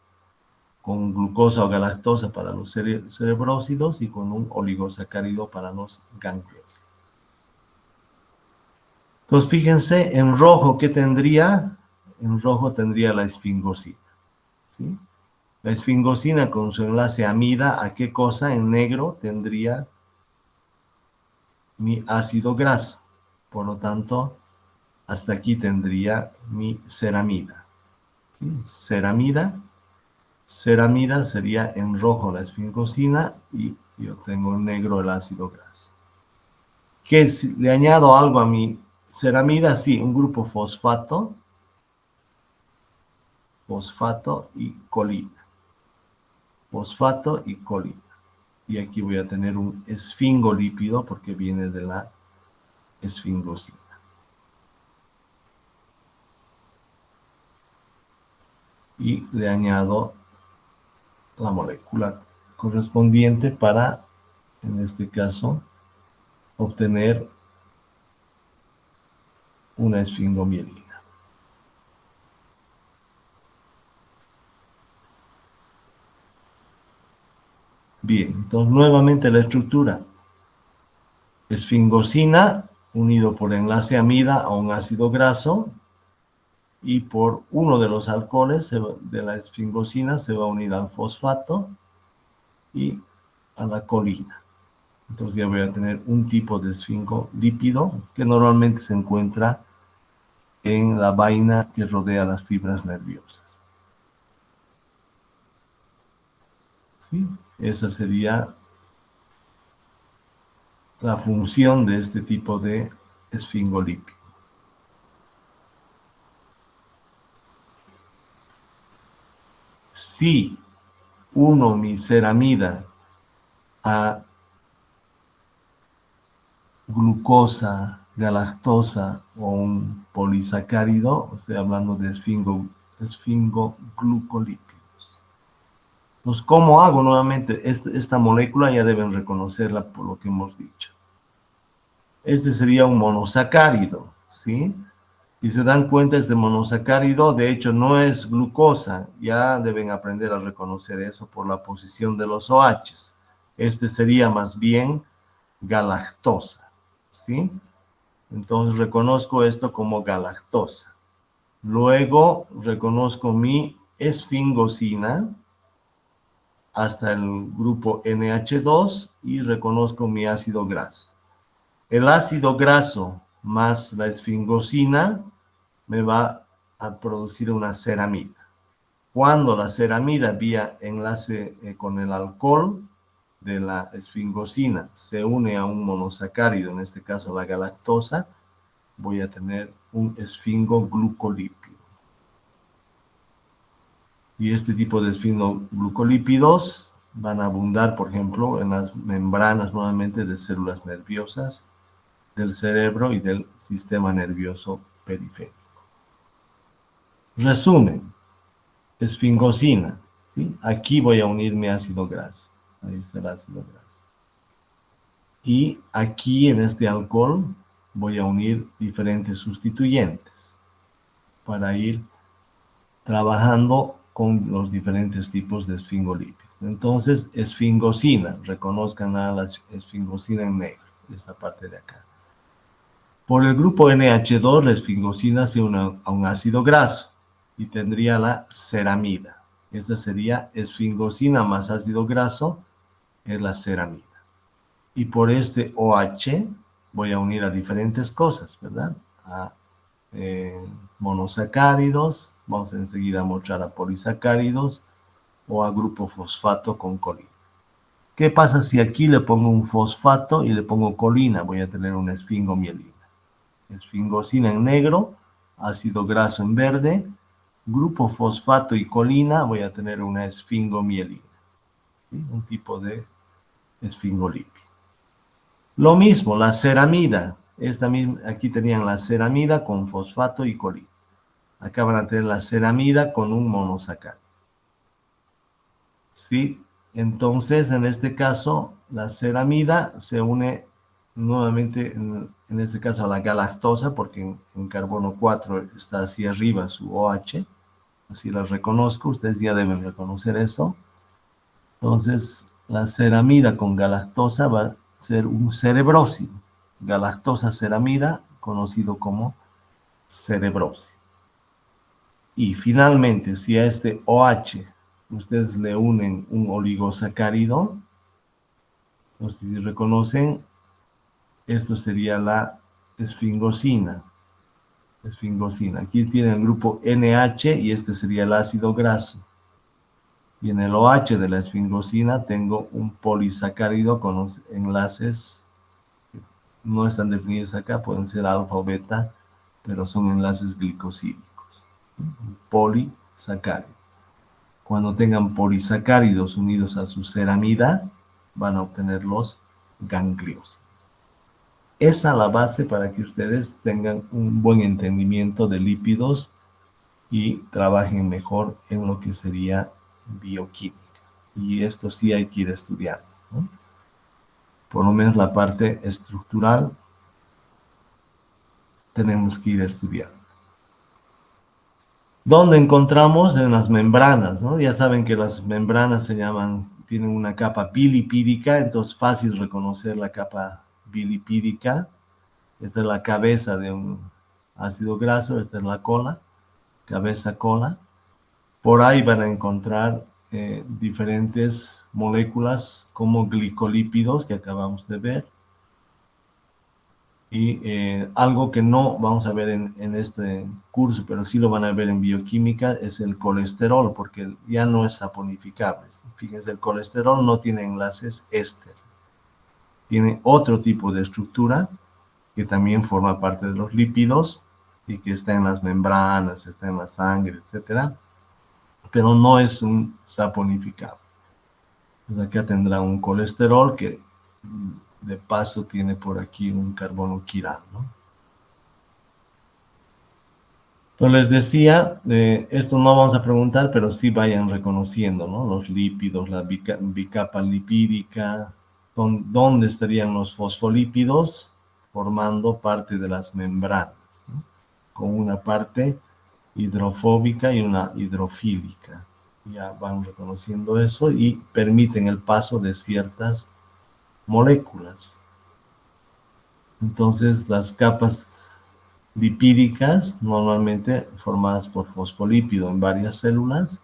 con glucosa o galactosa para los cerebrósidos y con un oligosacárido para los ganglios. Entonces, fíjense, en rojo, ¿qué tendría? En rojo tendría la esfingosina, ¿sí? La esfingosina con su enlace amida, ¿a qué cosa? En negro tendría mi ácido graso. Por lo tanto, hasta aquí tendría mi ceramida. ¿Sí? Ceramida sería en rojo la esfingosina y yo tengo en negro el ácido graso. ¿Qué si le añado algo a mi ceramida? Sí, un grupo fosfato y colina. Fosfato y colina. Y aquí voy a tener un esfingolípido porque viene de la esfingosina. Y le añado la molécula correspondiente para, en este caso, obtener una esfingomielina. Bien, entonces nuevamente la estructura. Esfingosina unido por enlace amida a un ácido graso y por uno de los alcoholes de la esfingosina se va a unir al fosfato y a la colina. Entonces ya voy a tener un tipo de esfingolípido que normalmente se encuentra en la vaina que rodea las fibras nerviosas. ¿Sí? Esa sería la función de este tipo de esfingolípido. Si uno mi ceramida a glucosa, galactosa o un polisacárido, estoy hablando de esfingoglucolípidos. Pues, ¿cómo hago nuevamente? Esta molécula ya deben reconocerla por lo que hemos dicho. Este sería un monosacárido, ¿sí? Si se dan cuenta, este monosacárido, de hecho, no es glucosa. Ya deben aprender a reconocer eso por la posición de los OHs. Este sería más bien galactosa, ¿sí? Entonces reconozco esto como galactosa. Luego reconozco mi esfingosina hasta el grupo NH2 y reconozco mi ácido graso. El ácido graso más la esfingosina me va a producir una ceramida. Cuando la ceramida vía enlace con el alcohol de la esfingosina se une a un monosacárido, en este caso la galactosa, voy a tener un esfingoglucolípido. Y este tipo de esfingoglucolípidos van a abundar, por ejemplo, en las membranas nuevamente de células nerviosas del cerebro y del sistema nervioso periférico. Resumen, esfingosina, ¿sí? Aquí voy a unir mi ácido graso. Ahí está el ácido graso. Y aquí en este alcohol voy a unir diferentes sustituyentes para ir trabajando con los diferentes tipos de esfingolípidos. Entonces, esfingosina, reconozcan a la esfingosina en negro, esta parte de acá. Por el grupo NH2, la esfingosina se une a un ácido graso y tendría la ceramida. Esta sería esfingosina más ácido graso, es la ceramida. Y por este OH voy a unir a diferentes cosas, ¿verdad? A monosacáridos, vamos enseguida a mostrar a polisacáridos o a grupo fosfato con colina. ¿Qué pasa si aquí le pongo un fosfato y le pongo colina? Voy a tener una esfingomielina. Esfingosina en negro, ácido graso en verde, grupo fosfato y colina, voy a tener una esfingomielina, ¿sí? Un tipo de esfingolípido. Lo mismo, la ceramida. Aquí tenían la ceramida con fosfato y colina. Acá van a tener la ceramida con un monosacárido. ¿Sí? Entonces, en este caso, la ceramida se une nuevamente, en este caso, a la galactosa, porque en carbono 4 está hacia arriba su OH. Así la reconozco, ustedes ya deben reconocer eso. Entonces, la ceramida con galactosa va a ser un cerebrósido. Galactosa ceramida, conocido como cerebrósido. Y finalmente, si a este OH ustedes le unen un oligosacárido, entonces si reconocen, esto sería la esfingosina. Esfingosina. Aquí tienen el grupo NH y este sería el ácido graso. Y en el OH de la esfingosina tengo un polisacárido con los enlaces que no están definidos acá, pueden ser alfa o beta, pero son enlaces glicosídicos. Un polisacárido. Cuando tengan polisacáridos unidos a su ceramida, van a obtener los ganglios. Esa es la base para que ustedes tengan un buen entendimiento de lípidos y trabajen mejor en lo que sería bioquímica. Y esto sí hay que ir estudiando, ¿no? Por lo menos la parte estructural tenemos que ir estudiando. ¿Dónde encontramos? En las membranas, ¿no? Ya saben que las membranas tienen una capa bilipídica, entonces fácil reconocer la capa bilipídica. Esta es la cabeza de un ácido graso, esta es la cola, cabeza-cola. Por ahí van a encontrar diferentes moléculas como glicolípidos que acabamos de ver. Y algo que no vamos a ver en este curso, pero sí lo van a ver en bioquímica, es el colesterol, porque ya no es saponificable. Fíjense, el colesterol no tiene enlaces éster. Tiene otro tipo de estructura que también forma parte de los lípidos y que está en las membranas, está en la sangre, etcétera, pero no es un saponificable. Entonces acá tendrá un colesterol que de paso tiene por aquí un carbono quirán, ¿no? Pero les decía, esto no vamos a preguntar, pero sí vayan reconociendo, ¿no? Los lípidos, la bicapa lipídica, dónde estarían los fosfolípidos formando parte de las membranas, ¿no? Con una parte hidrofóbica y una hidrofílica. Ya van reconociendo eso y permiten el paso de ciertas moléculas. Entonces, las capas lipídicas, normalmente formadas por fosfolípido en varias células,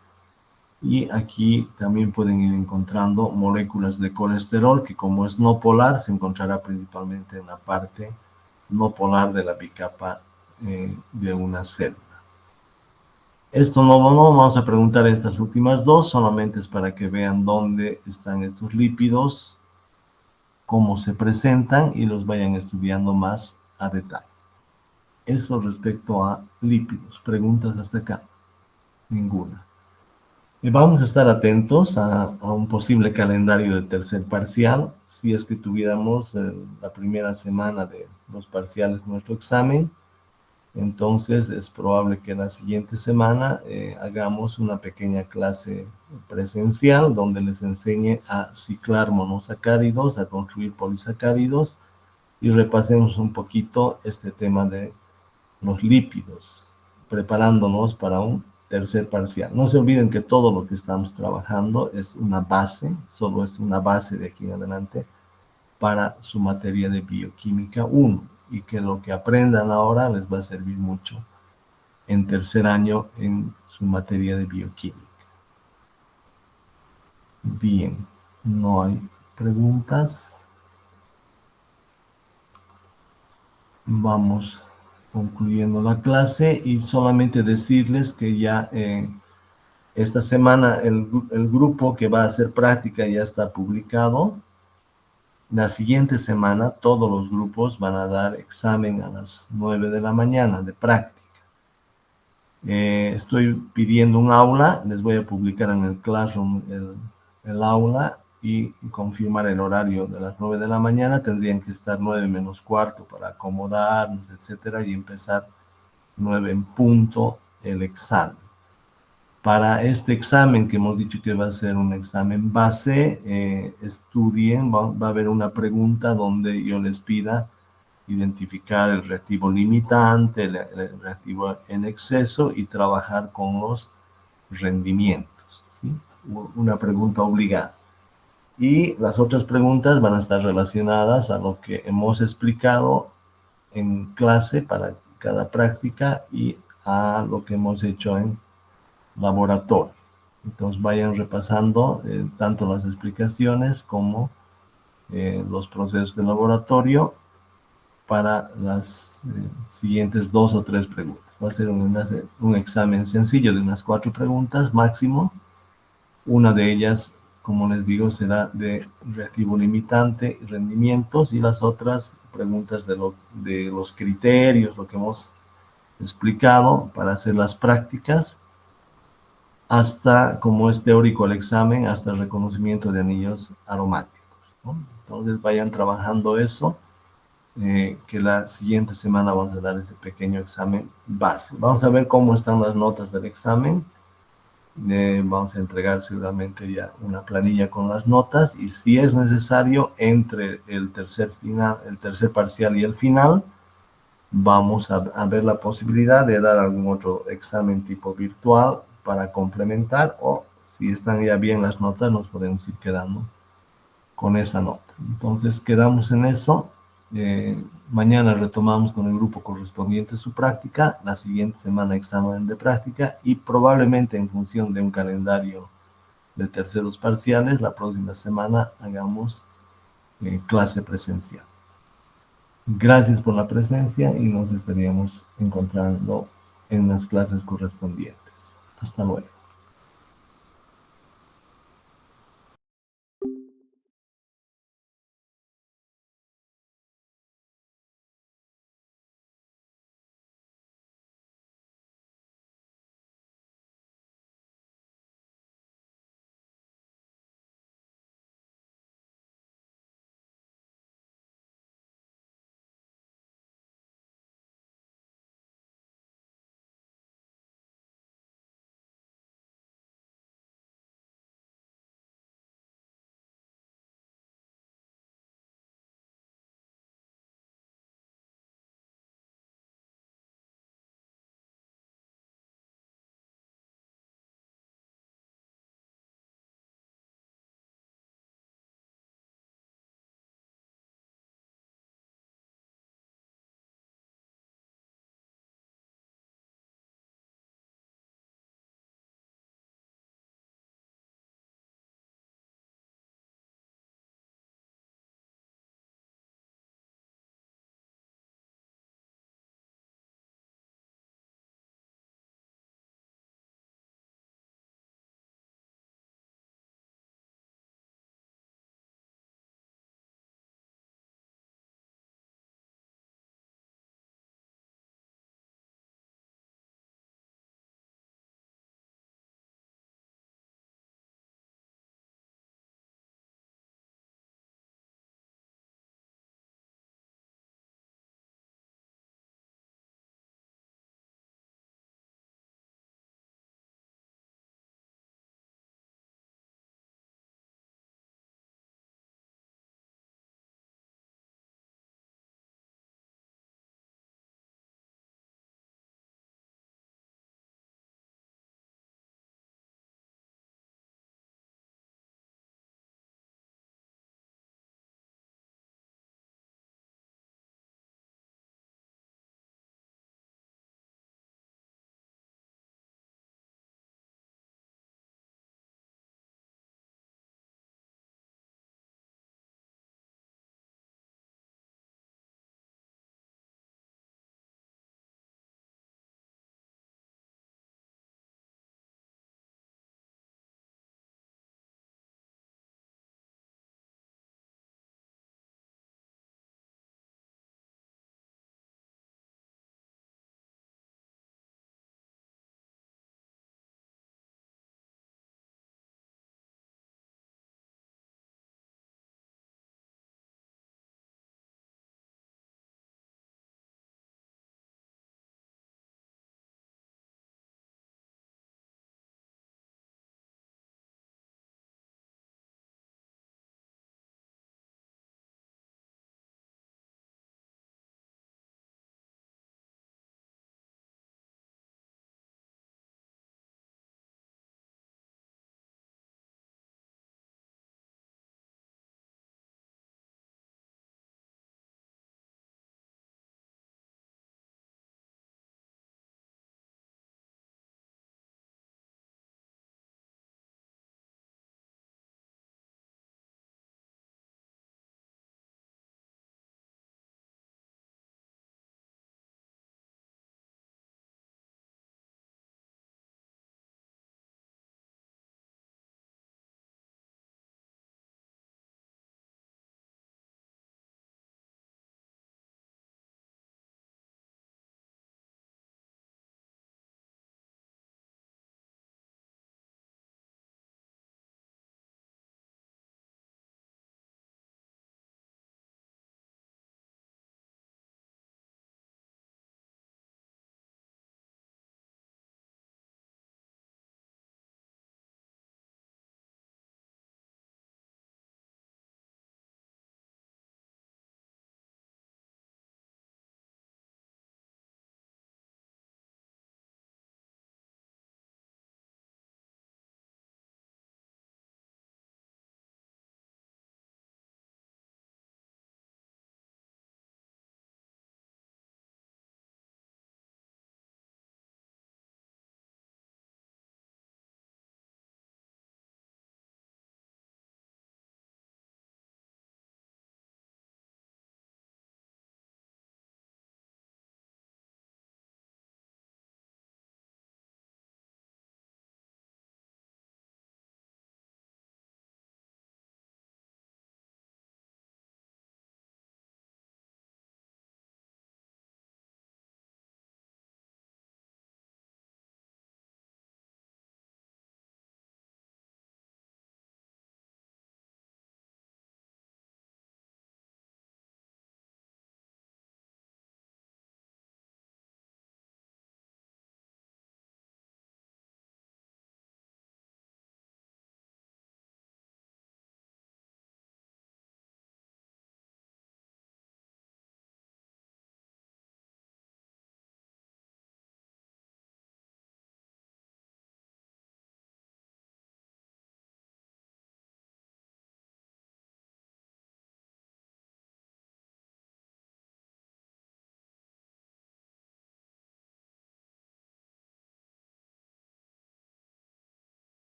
y aquí también pueden ir encontrando moléculas de colesterol, que como es no polar, se encontrará principalmente en la parte no polar de la bicapa de una célula. Esto no vamos a preguntar estas últimas dos, solamente es para que vean dónde están estos lípidos, cómo se presentan y los vayan estudiando más a detalle. Eso respecto a lípidos. ¿Preguntas hasta acá? Ninguna. Y vamos a estar atentos a un posible calendario de tercer parcial. Si es que tuviéramos la primera semana de los parciales nuestro examen, entonces es probable que la siguiente semana hagamos una pequeña clase presencial donde les enseñe a ciclar monosacáridos, a construir polisacáridos y repasemos un poquito este tema de los lípidos, preparándonos para un tercer parcial. No se olviden que todo lo que estamos trabajando es una base, solo es una base de aquí en adelante para su materia de bioquímica 1 y que lo que aprendan ahora les va a servir mucho en tercer año en su materia de bioquímica. Bien, no hay preguntas. Vamos concluyendo la clase y solamente decirles que ya esta semana el grupo que va a hacer práctica ya está publicado. La siguiente semana todos los grupos van a dar examen a las 9 de la mañana de práctica. Estoy pidiendo un aula, les voy a publicar en el Classroom el aula y confirmar el horario de las 9 de la mañana. Tendrían que estar 9 menos cuarto para acomodarnos, etcétera, y empezar 9 en punto el examen. Para este examen que hemos dicho que va a ser un examen base, estudien, va a haber una pregunta donde yo les pida identificar el reactivo limitante, el reactivo en exceso y trabajar con los rendimientos, ¿sí? Una pregunta obligada. Y las otras preguntas van a estar relacionadas a lo que hemos explicado en clase para cada práctica y a lo que hemos hecho en laboratorio. Entonces vayan repasando tanto las explicaciones como los procesos de laboratorio para las siguientes 2 o 3 preguntas. Va a ser un examen sencillo de unas 4 preguntas máximo. Una de ellas, como les digo, será de reactivo limitante y rendimientos, y las otras preguntas de los criterios, lo que hemos explicado para hacer las prácticas, hasta, como es teórico el examen, hasta el reconocimiento de anillos aromáticos, ¿no? Entonces vayan trabajando eso, que la siguiente semana vamos a dar ese pequeño examen base. Vamos a ver cómo están las notas del examen. Vamos a entregar seguramente ya una planilla con las notas, y si es necesario, entre el tercer parcial y el final, vamos a ver la posibilidad de dar algún otro examen tipo virtual para complementar, o si están ya bien las notas, nos podemos ir quedando con esa nota. Entonces quedamos en eso. Mañana retomamos con el grupo correspondiente a su práctica, la siguiente semana examen de práctica, y probablemente en función de un calendario de terceros parciales, la próxima semana hagamos clase presencial. Gracias por la presencia y nos estaríamos encontrando en las clases correspondientes. Hasta luego.